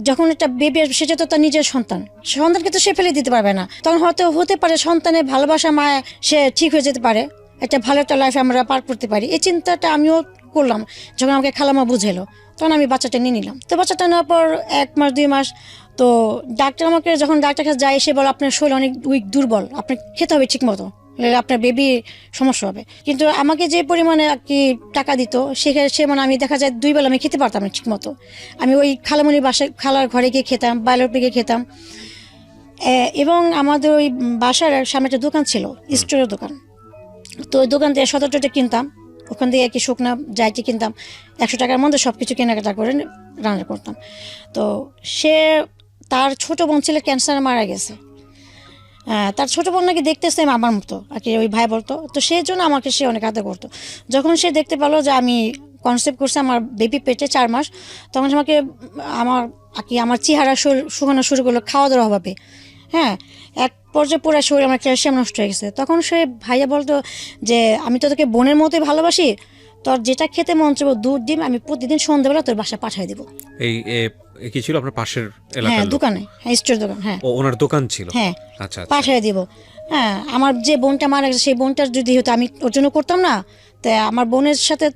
যখন একটা বেবি আসবে সেটা তো তার নিজের সন্তানকে তো সে ফেলে দিতে পারবে না। তখন হয়তো হতে পারে সন্তানের ভালোবাসা মায়া সে ঠিক হয়ে যেতে পারে, একটা ভালো একটা লাইফ আমরা পার করতে পারি। এই চিন্তাটা আমিও করলাম যখন আমাকে খালামা বুঝেলো। তখন আমি বাচ্চাটা নিয়ে নিলাম। তো বাচ্চাটা নেওয়ার পর 1 মাস 2 মাস তো ডাক্তার আমাকে, যখন ডাক্তার কাছে যায়, এসে বলে আপনার শরীর অনেক উইক, দুর্বল, আপনার খেতে হবে ঠিক মতো, আপনার বেবি সমস্যা হবে। কিন্তু আমাকে যে পরিমাণে আর কি টাকা দিত, সে মানে আমি দেখা যায় 2 বেলা আমি খেতে পারতাম না ঠিক মতো। আমি ওই খালামণির বাসায়, খালার ঘরে গিয়ে খেতাম, বাইরের গিয়ে খেতাম। এবং আমাদের ওই বাসার সামনে একটা দোকান ছিল, স্টোরের দোকান। তো ওই দোকান থেকে 17টা কিনতাম, ওখান থেকে কি শুকনা যাইতে কিনতাম, 100 টাকার মধ্যে সব কিছু কেনাকাটা করে রান্না করতাম। তো তার ছোট বোন ছিল ক্যান্সারে মারা গেছে। তার ছোট বোন নাকি দেখতে সেম আমার মতো আর কি, ওই ভাই বলতো। তো সেই জন্য আমাকে সে অনেক আদর করতো। যখন সে দেখতে পেলো যে আমি কনসেপ্ট করছি, আমার বেবি পেটে 4 মাস, তখন আমাকে আমার চেহারা শুকানো শুরু করলো খাওয়া দাওয়ার অভাবে। হ্যাঁ, এক পর্যায়ে পুরো শরীর আমার ক্যালসিয়াম নষ্ট হয়ে গেছে। তখন সে ভাইয়া বলতো যে আমি তো তোকে বোনের মতোই ভালোবাসি, তোর যেটা খেতে মন চাইবে দুধ ডিম আমি প্রতিদিন সন্ধ্যাবেলা তোর বাসায় পাঠিয়ে দেবো। এই কি ছিল আপনার পাশের হ্যাঁ, এলাকার? দোকানে, হ্যাঁ, স্টোর দোকান। হ্যাঁ, ওনার দোকান ছিল? হ্যাঁ, আচ্ছা, পাঠিয়ে দিব। হ্যাঁ, আমার যে বোনটা মারা গেছে সেই বোনটার যদি হতো, আমি ওর জন্য করতাম না। তাই আমার বোনের সাথে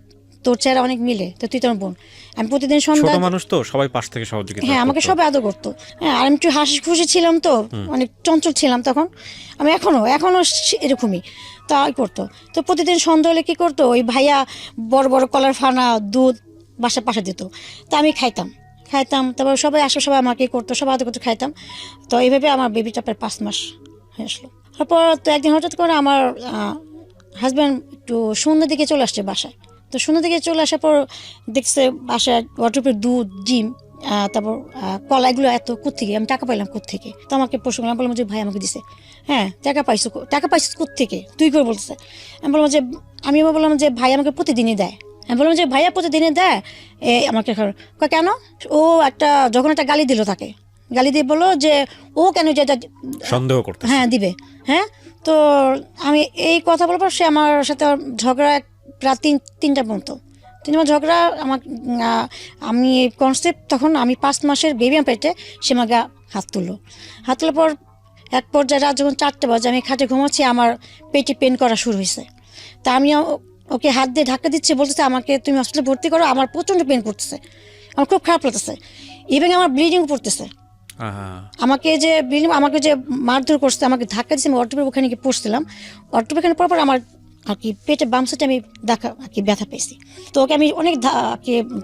তোর চেহারা অনেক মিলে, তো তুই তোর বোন। আমি প্রতিদিন সন্ধ্যা, ছোট মানুষ তো সবাই পাশ থেকে সহযোগিতা হ্যাঁ, আমাকে করতো। সবাই আদর করতো। হ্যাঁ, আর আমি একটু হাসি খুশি ছিলাম, তো অনেক চঞ্চল ছিলাম তখন। আমি এখনো এরকমই তাই করতো। তো প্রতিদিন সন্ধ্যা হলে কি করতো, ওই ভাইয়া বড় বড় কলার ফানা দুধ বাসা পাশে দিত। তা আমি খাইতাম। তারপর সবাই সবাই আমাকে করতো, সবাই আদর করতো, খাইতাম। তো এইভাবে আমার বেবিটা প্রায় 5 মাস হয়ে আসলো। তারপর তো একদিন হঠাৎ করে আমার হাজব্যান্ড একটু সন্ধ্যার দিকে চলে আসছে বাসায়। তো সন্ধ্যার দিকে চলে আসার পর দেখছে বাসায় ওয়াটারপ্রুফ দুধ, ডিম, তারপর কলা, এগুলো এত কোত্থেকে, আমি টাকা পাইলাম কোত্থেকে? তো আমাকে প্রশ্ন করলাম, বললাম যে ভাই আমাকে দিছে। হ্যাঁ, টাকা পাইছিস কোত্থেকে তুই করে বলতেছে? আমি বললাম যে ভাই আমাকে প্রতিদিনই দেয়। আমি বললাম যে ভাইয়া প্রতিদিনই দেয় আমাকে। কেন? ও যখন একটা গালি দিল, তাকে গালি দিয়ে বললো যে ও কেন যেটা সন্দেহ করতে। হ্যাঁ, দিবে। হ্যাঁ, তো আমি এই কথা বলার পর সে আমার সাথে ঝগড়া প্রায় 3টা পর্যন্ত। 3 মাস ঝগড়া। আমি কনসেপ্ট, তখন আমি 5 মাসের বেবি আমার পেটে, সে আমাকে হাত তোলার পর এক পর্যায়ে রাত যখন 4টা বাজে, আমি খাটে ঘুমাচ্ছি, আমার পেটে পেন করা শুরু হয়েছে। তা আমি ওকে হাত দিয়ে ধাক্কা দিচ্ছি, বলতেছে আমাকে তুমি হসপিটালে ভর্তি করো, আমার প্রচণ্ড পেন করতেছে, আমার খুব খারাপ লাগতেছে, ইভেন আমার ব্লিডিং পড়তেছে। আমাকে যে মারধর করছে, আমাকে ধাক্কা দিচ্ছে, আমি অটোপের ওখানে গিয়ে পড়ছিলাম। অটোপের ওখানে পড়ার পর আমার আর কি পেটে বাম সাইডে আমি ব্যথা পেয়েছি। তো ওকে আমি অনেক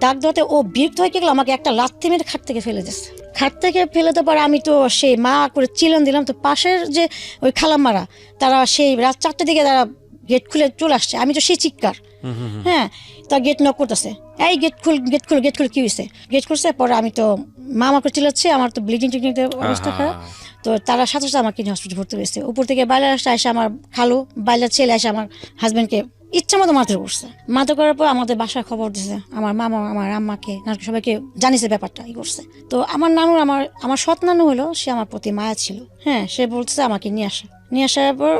দাগ দেওয়াতে ও বিরক্ত হয়ে গেল, আমাকে একটা লাথি মেরে খাট থেকে ফেলে দিচ্ছে। খাট থেকে ফেলে দেওয়ার পর আমি তো সেই মা করে চিলন দিলাম। তো পাশের যে ওই খালাম্মারা, তারা সেই রাত 4টার দিকে তারা গেট খুলে চলে আসছে। আমি তো সেই চিৎকার, হ্যাঁ, তা গেট নক করতেছে, এই গেট খুল কি হয়েছে? গেট খুলছে। পরে আমি তো মা আমাকে চিল্লাচ্ছে, আমার তো ব্লিডিং অবস্থা খারাপ। তো তারা সাথে সাথে আমাকে নিয়ে হসপিটাল ভর্তি হয়েছে। উপর থেকে বাইরে এসে আমার খালু বাইরের ছেলে এসে আমার হাজব্যান্ডকে ইচ্ছা মতো মারধর করছে। মারধর করার পর আমাদের বাসায় খবর দিছে, আমার মামা আমার আম্মাকে সবাইকে জানিয়েছে ব্যাপারটা করছে। তো আমার নানুর আমার সৎ নানু হলো, সে আমার প্রতি মায়া ছিল। হ্যাঁ, সে বলছে আমাকে নিয়ে আসার পর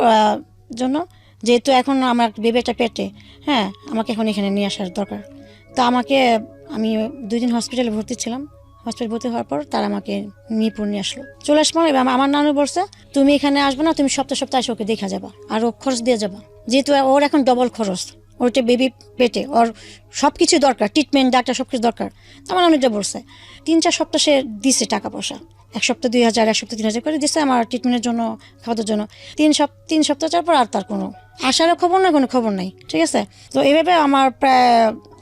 জন্য, যেহেতু এখন আমার বেবিটা পেটে, হ্যাঁ আমাকে এখন এখানে নিয়ে আসার দরকার। তো আমি 2 দিন হসপিটালে ভর্তি ছিলাম। হসপিটাল ভর্তি হওয়ার পর তারা আমাকে মিরপুর নিয়ে আসলো। চলে আসবো, এবং আমার নানু বলছে তুমি এখানে আসবে না, তুমি সপ্তাহে এসে ওকে দেখা যাবা আর ও খরচ দিয়ে যাবা, যেহেতু ওর এখন ডবল খরচ, ওরটা বেবি পেটে, ওর সব কিছু দরকার, ট্রিটমেন্ট ডাক্তার সব কিছু দরকার। আমার নানু এটা বলছে। 3-4 সপ্তাহ সে দিছে টাকা পয়সা, 1 সপ্তাহ 2,000, 1 সপ্তাহ 3,000 করে দিচ্ছে আমার ট্রিটমেন্টের জন্য, খাওয়ার জন্য। 3 সপ্তাহ যাওয়ার পর আর তার কোনো আসারও খবর না, কোনো খবর নাই। ঠিক আছে, তো এইভাবে আমার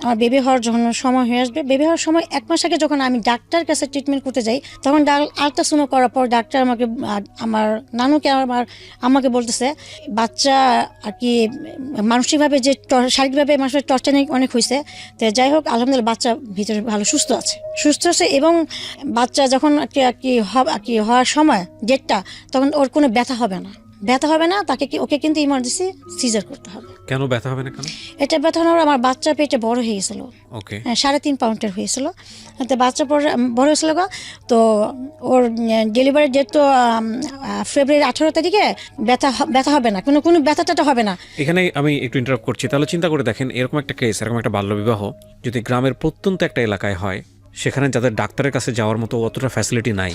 আমার বেবি হওয়ার যখন সময় হয়ে আসবে, বেবি হওয়ার সময় 1 মাস আগে যখন আমি ডাক্তার কাছে ট্রিটমেন্ট করতে যাই, তখন আল্ট্রাসাউন্ড করার পর ডাক্তার আমার নানুকে আমাকে বলতেছে বাচ্চা আর কি মানসিকভাবে যে শারীরিকভাবে মানুষের টর্চার অনেক হয়েছে। তো যাই হোক, আলহামদুলিল্লাহ বাচ্চা ভিতরে ভালো সুস্থ আছে, এবং বাচ্চা যখন হওয়ার সময় ডেটটা, তখন ওর কোনো ব্যথা হবে না। ওকে কিন্তু ইমার্জেন্সি সিজার করতে হবে। কেন ব্যথা হবে না কেন? এটা ব্যথা হওয়ার, আমার বাচ্চা পেটে বড় হয়ে গেছিল। ওকে, 3.5 পাউন্ডের হয়েছিল। তো বাচ্চা বড় হয়েছিল, তো ওর ডেলিভারি ডেট তো ফেব্রুয়ারি 18 তারিখে। ব্যথা হবে না, কোনো ব্যথাটা হবে না। এখানে আমি একটু ইন্টারাপ্ট করছি। তাহলে চিন্তা করে দেখেন, এরকম একটা কেস, এরকম একটা বাল্যবিবাহ যদি গ্রামের প্রত্যন্ত একটা এলাকায় হয়, সেখানে যাদের ডাক্তারের কাছে যাওয়ার মতো অতটা ফ্যাসিলিটি নাই,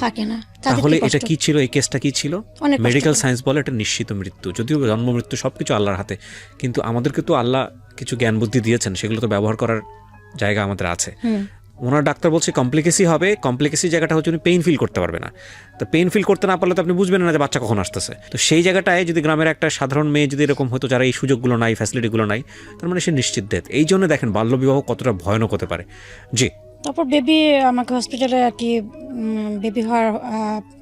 তাহলে এটা কি ছিল? এই কেসটা কি ছিল? মেডিকেল সায়েন্স বলে এটা নিশ্চিত মৃত্যু, যদিও জন্ম মৃত্যু সবকিছু আল্লাহর হাতে, কিন্তু আমাদেরকে তো আল্লাহ কিছু জ্ঞান বুদ্ধি দিয়েছেন, সেগুলো তো ব্যবহার করার জায়গা আমাদের আছে। ওনার ডাক্তার বলছে কমপ্লিকেসি হবে। কমপ্লিকেসি জায়গাটা হচ্ছে উনি পেইন ফিল করতে পারবে না। তো পেইন ফিল করতে না পারলে তো আপনি বুঝবেন না যে বাচ্চা কখন আসতেছে। তো সেই জায়গাটায় যদি গ্রামের একটা সাধারণ মেয়ে যদি এরকম হতো, যারা এই সুযোগগুলো নাই, ফ্যাসিলিটিগুলো নাই, তার মানে সে নিশ্চিত ডেথ। এই জন্য দেখেন বাল্যবিবাহ কতটা ভয়ানক হতে পারে। জি, তারপর আমাকে হসপিটালে আর কি বেবি হওয়ার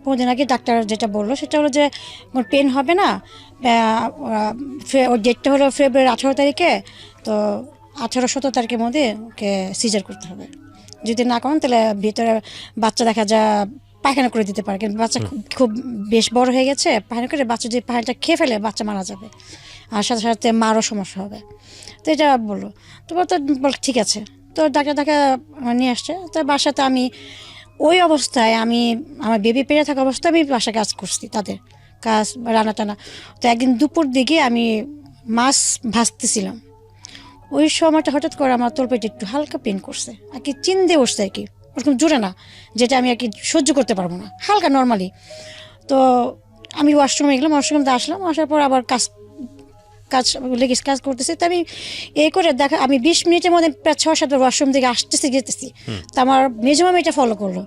5 দিন আগে ডাক্তার যেটা বললো সেটা হলো যে ওর পেন হবে না। ওর ডেটটা হলো ফেব্রুয়ারি 18 তারিখে। তো 18-17 তারিখের মধ্যে ওকে সিজার করতে হবে। যদি না করেন তাহলে ভিতরে বাচ্চা দেখা যায় পায়খানা করে দিতে পারে, কিন্তু বাচ্চা খুব বেশ বড় হয়ে গেছে, পায়খানা করে বাচ্চা যদি পায়খানাটা খেয়ে ফেলে বাচ্চা মারা যাবে, আর সাথে সাথে মারও সমস্যা হবে। তো এটা বললো। তো বল ঠিক আছে। তো ডাক্তার নিয়ে আসছে। তো বাসাতে আমি ওই অবস্থায়, আমার বেবি পেরে থাকা অবস্থায় আমি বাসায় কাজ করছি, তাদের কাজ রান্না টানা। তো একদিন দুপুর দিকে আমি মাছ ভাজতেছিলাম। ওই সময়টা হঠাৎ করে আমার তলপেটে একটু হালকা পেন করছে, আর কি চিনতে উঠছে, আর কি ওরকম জোরে না, যেটা আমি আর কি সহ্য করতে পারবো না, হালকা নর্মালি। তো আমি ওয়াশরুমে গেলাম, ওয়াশরুমে আসলাম, আসার পর আবার কাজ করতেছি। তো আমি এই করে আমি 20 মিনিটের মধ্যে প্রায় 6-7 বার ওয়াশরুম থেকে যেতেছি। তো আমার মেজো মামি এটা ফলো করলো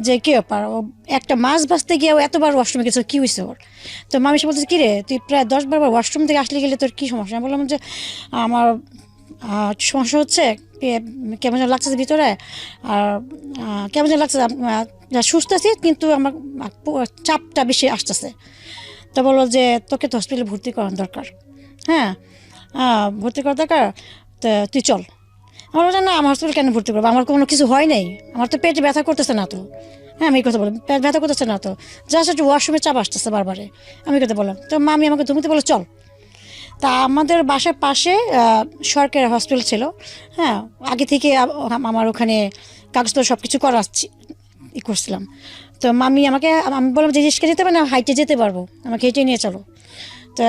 যে কি ব্যাপার, ও একটা মাছ ভাজতে গিয়ে এতবার ওয়াশরুমে গেছে, কি হয়েছে ওর? তো মামি সে বলতেছে, কি রে তুই প্রায় 10-12 বার ওয়াশরুম থেকে আসলে গেলে তোর কি সমস্যা? আমি বললাম যে আমার সমস্যা হচ্ছে, কেমন যেন লাগছে ভিতরে, আর কেমন যেন লাগছে, সুস্থ আছি কিন্তু আমার চাপটা বেশি আসতেছে। তো বললো যে তোকে তো হসপিটালে ভর্তি করার দরকার। হ্যাঁ, ভর্তি করার দরকার, তো তুই চল। আমার বলছে না, আমার হসপিটাল কেন ভর্তি করবো, আমার কোনো কিছু হয় নাই, আমার তো পেটে ব্যথা করতেছে না তো। হ্যাঁ, আমি এই কথা বললাম, পেট ব্যথা করতেছে না তো, জাস্ট একটু ওয়াশরুমে চাপ আসতেছে বারবারে, আমি কথা বললাম। তো মামি আমাকে ধুমিতে বলো চল। তা আমাদের বাসার পাশে সরকারি হসপিটাল ছিল। হ্যাঁ, আগে থেকে আমার ওখানে কাগজপত্র সব কিছু করছিলাম। তো মামি আমি বললাম যে রিস্কে যেতে পারবো না, হাইটে যেতে পারবো, আমাকে হেঁটে নিয়ে চলো। তা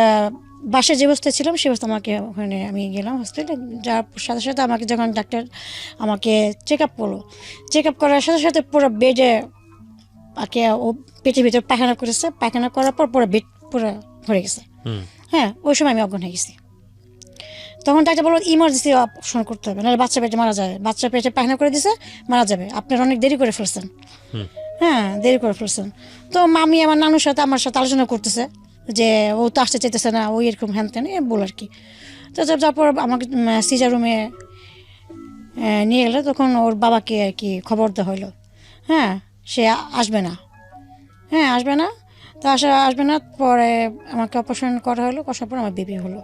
বাসায় যে অবস্থায় ছিলাম সে অবস্থা আমাকে ওখানে আমি গেলাম হসপিটালে, যার সাথে সাথে আমাকে যখন ডাক্তার আমাকে চেক আপ করলো, চেক আপ করার সাথে সাথে পুরো বেডে ও পেটের ভিতরে পায়খানা করেছে, পায়খানা করার পর পুরো বেড পুরো ভরে গেছে। হ্যাঁ, ওই সময় আমি অজ্ঞান হয়ে গেছি। তখন ডাক্তার বললো ইমার্জেন্সি অপারেশন করতে হবে, নাহলে বাচ্চা পেটে মারা যাবে, বাচ্চা পেটে পায়খানা করে দিছে, মারা যাবে, আপনার অনেক দেরি করে ফেলছেন। হ্যাঁ, দেরি করে ফেলছেন। তো মামি আমার নানুর সাথে আমার সাথে আলোচনা করতেছে যে ও তো আসতে চাইতেছে না, ওই এরকম হ্যান ত্যান বল আর কি। তো তারপর আমাকে সিজার রুমে নিয়ে গেলো, তখন ওর বাবাকে আর কি খবর দেওয়া হলো। হ্যাঁ, সে আসবে না। হ্যাঁ, আসবে না। তো আসবে না, পরে আমাকে অপারেশন করা হলো, করার পর আমার বেবি হলো।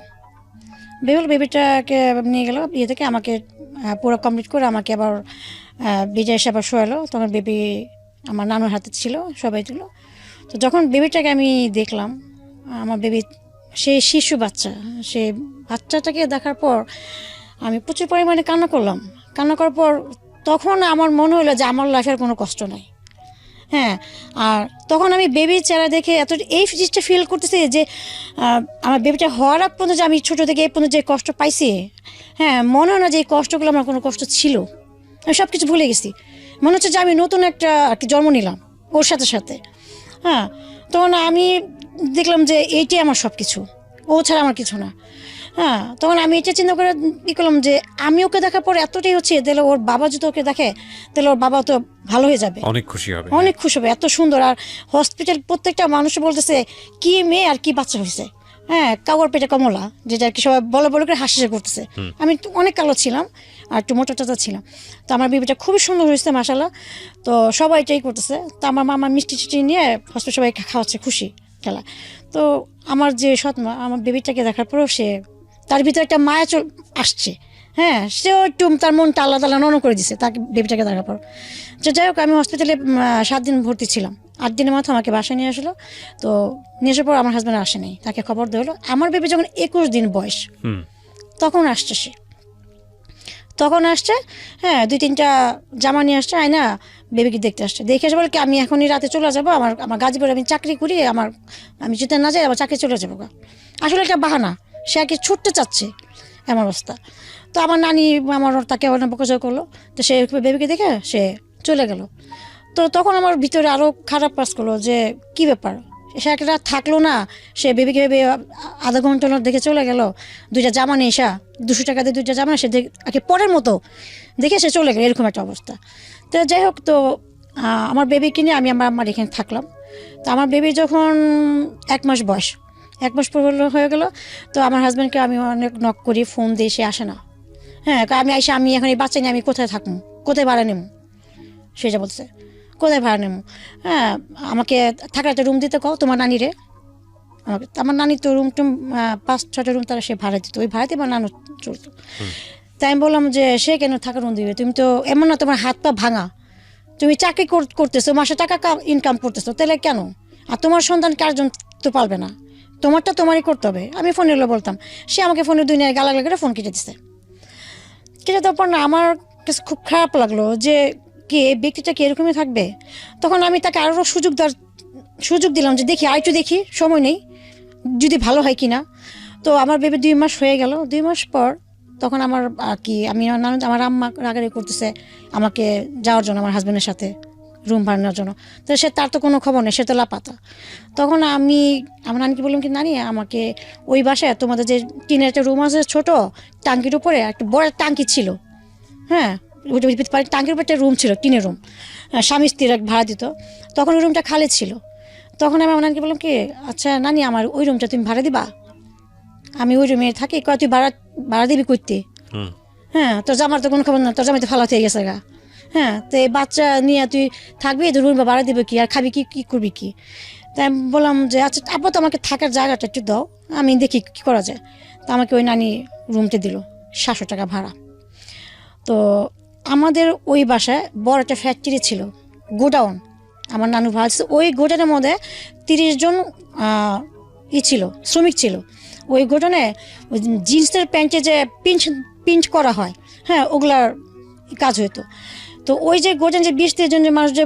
বেবিটাকে নিয়ে গেলো বিয়ে থেকে, আমাকে পুরো কমপ্লিট করে আমাকে আবার বিজয় এসে আবার শোয়ালো। তখন বেবি আমার নানুর হাতে ছিল, সবাই ছিল। তো যখন বেবিটাকে আমি দেখলাম, আমার বেবি সে শিশু বাচ্চা, সে বাচ্চাটাকে দেখার পর আমি প্রচুর পরিমাণে কান্না করলাম। কান্না করার পর তখন আমার মনে হলো যে আমার লাইফের কোনো কষ্ট নাই। হ্যাঁ, আর তখন আমি বেবির চেহারা দেখে এত এই জিনিসটা ফিল করতেছি যে আমার বেবিটা হওয়ার আগ পর্যন্ত যে আমি ছোটো থেকে এই পর্যন্ত যে কষ্ট পাইছি, হ্যাঁ, মনে হয় না যে এই কষ্টগুলো আমার কোনো কষ্ট ছিল। আমি সব কিছু ভুলে গেছি। মনে হচ্ছে যে আমি নতুন একটা আর কি জন্ম নিলাম ওর সাথে সাথে। হ্যাঁ, তখন আমি দেখলাম যে এইটাই আমার সব কিছু, ও ছাড়া আমার কিছু না। হ্যাঁ, তখন আমি এটা চিন্তা করে ই করলাম যে আমি ওকে দেখার পর এতটাই হচ্ছে, তাহলে ওর বাবা যদি ওকে দেখে তাহলে ওর বাবা তো ভালো হয়ে যাবে, অনেক খুশি হবে, অনেক খুশি হবে, এত সুন্দর। আর হসপিটাল প্রত্যেকটা মানুষ বলতেছে কি মেয়ে আর কি বাচ্চা হয়েছে। হ্যাঁ, কাউর পেটে কমলা, যেটা আর কি সবাই বলে বলে করে হাসি করতেছে। আমি একটু অনেক কালো ছিলাম আর একটু মোটা টাটা ছিলাম। তো আমার বেবিটা খুবই সুন্দর হয়েছে মাশাআল্লাহ। তো সবাই এটাই করতেছে। তো আমার মামা মিষ্টি টিষ্টি নিয়ে হসপিটাল সবাই খাওয়াচ্ছে, খুশি খেলা। তো আমার যে সৎমা আমার বেবিটাকে দেখার পরেও সে তার ভিতরে একটা মায়া আসছে। হ্যাঁ, সেও একটু তার মনটা আল্লাহ তাআলা নরম করে দিছে তাকে বেবিটাকে দেখার পর। তো যাই হোক, আমি হসপিটালে 7 দিন ভর্তি ছিলাম। 8 দিনের মাথায় আমাকে বাসায় নিয়ে আসলো। তো নিয়ে আসার পর আমার হাজব্যান্ড আসে নাই, তাকে খবর দেওয়া হলো। আমার বেবি যখন 21 দিন বয়স তখন আসছে সে, তখন আসছে। হ্যাঁ, 2-3টা জামা নিয়ে আসছে, আয়না বেবিকে দেখতে আসছে। দেখে এসে বলে কি আমি এখনই রাতে চলে যাবো, আমার গাজীপুরে আমি চাকরি করি, আমি যেতে না যাই আমার চাকরি চলে যাবো। আসলে একটা বাহানা, সে আর কি ছুটতে চাচ্ছে, এমন অবস্থা। তো আমার নানি তাকে অনেক বকাঝকা করলো। তো সে বেবিকে দেখে সে চলে গেল। তো তখন আমার ভিতরে আরও খারাপ কাজ করলো যে কি ব্যাপার, সে একটা থাকলো না, সে বেবিকে ভেবে আধা ঘন্টা দেখে চলে গেল। 2টা জামা নিয়ে এসা 200 টাকা দিয়ে 2টা জামা সে আর কি পরের মতো দেখে সে চলে গেল, এরকম একটা অবস্থা। তো যাই হোক, তো আমার বেবিকে নিয়ে আমি আমার এখানে থাকলাম। তো আমার বেবি যখন 1 মাস বয়স, 1 মাস পর হয়ে গেল। তো আমার হাজব্যান্ডকে আমি অনেক নক করি, ফোন দিয়ে, সে আসে না। হ্যাঁ, আমি এখন এই বাচ্চা নিয়ে আমি কোথায় থাকবো, কোথায় ভাড়া নেব, সেটা বলছে কোথায় ভাড়া নেব। হ্যাঁ, আমাকে থাকার একটা রুম দিতে কও তোমার নানিরে। আমার নানি তো রুম টুম 5-6টা রুম তারা সে ভাড়া দিত, ওই ভাড়াতে আমার নানু চলতো। তাই আমি বললাম যে সে কেন থাকার রুম দিবে, তুমি তো এমন না তোমার হাত পা ভাঙা, তুমি চাকরি করতেছো, মাসে টাকা ইনকাম করতেছো, তাহলে কেন? আর তোমার সন্তান কারজন তো পালবে না, তোমারটা তোমারই করতে হবে। আমি ফোনে বলতাম, সে আমাকে ফোনে দুনিয়ায় গালাগালি করে ফোন কেটে দিছে। কেটে দেওয়ার পর না আমার কাছে খুব খারাপ লাগলো যে কি এই ব্যক্তিটা কি এরকমই থাকবে। তখন আমি তাকে আরও সুযোগ দিলাম যে দেখি আরেকটু দেখি, সময় নেই, যদি ভালো হয় কিনা। তো আমার বেবি 2 মাস হয়ে গেল। 2 মাস পর তখন আমার আমার আম্মা রাগারাগি করতেছে আমাকে যাওয়ার জন্য, আমার হাজব্যান্ডের সাথে রুম ভাড়া নেওয়ার জন্য। তো তার তো কোনো খবর নেই, সে তো লাপাতা। তখন আমার নানিকে বললাম কি নানি, আমাকে ওই বাসায় তোমাদের যে টিনের একটা রুম আছে ছোট, টাঙ্কির উপরে একটা বড় টাঙ্কি ছিল। হ্যাঁ, টাঙ্কির উপর একটা রুম ছিল, টিনের রুম, স্বামী স্ত্রীর ভাড়া দিত। তখন ওই রুমটা খালি ছিল। তখন আমি আমার নানিকে বললাম কি আচ্ছা নানি, আমার ওই রুমটা তুমি ভাড়া দিবা, আমি ওই রুমে থাকি। কয় তুই ভাড়া দিবি করতে? হ্যাঁ, তোর জামার তো কোনো খবর না, তোর জামাই তো ফালাতে গেছে গা। হ্যাঁ, তো এই বাচ্চা নিয়ে তুই থাকবি, তো রুম ভাড়া দিবে কি, আর খাবি কি করবি কি? তাই আমি বললাম যে আচ্ছা আপাতত আমাকে থাকার জায়গাটা একটু দাও, আমি দেখি কী করা যায়। তো আমাকে ওই নানি রুমটা দিল 700 টাকা ভাড়া। তো আমাদের ওই বাসায় বড় একটা ফ্যাক্টরি ছিল, গোডাউন, আমার নানু ভাড়া ছিল। ওই গোডাউনের মধ্যে 30 জন ছিল, শ্রমিক ছিল। ওই গোডাউনে ওই জিন্সের প্যান্টে যে পিঞ্চ করা হয়, হ্যাঁ, ওগুলার কাজ হতো। তো ওই যে গোডাউন যে 20-30 জন যে মানুষ যে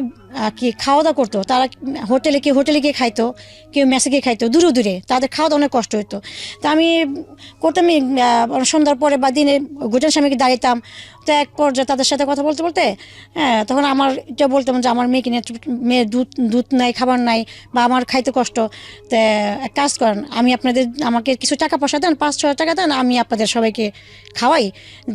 কি খাওয়া দাওয়া করতো, তারা হোটেলে গিয়ে খাইতো, কেউ মেসে গিয়ে খাইতো, দূরে দূরে, তাদের খাওয়া দাওয়া অনেক কষ্ট হতো। তা আমি করতাম সন্ধ্যার পরে বা দিনে গোডাউনের সামনে দাঁড়িতাম। তো এক পর্যায়ে তাদের সাথে কথা বলতে বলতে, হ্যাঁ, তখন আমার এটা বলতাম যে আমার মেয়েকে নিয়ে, মেয়ের দুধ নাই, খাবার নাই, বা আমার খাইতে কষ্ট। তো এক কাজ করেন, আমাকে কিছু টাকা পয়সা দেন, 5-6 টাকা দেন, আমি আপনাদের সবাইকে খাওয়াই,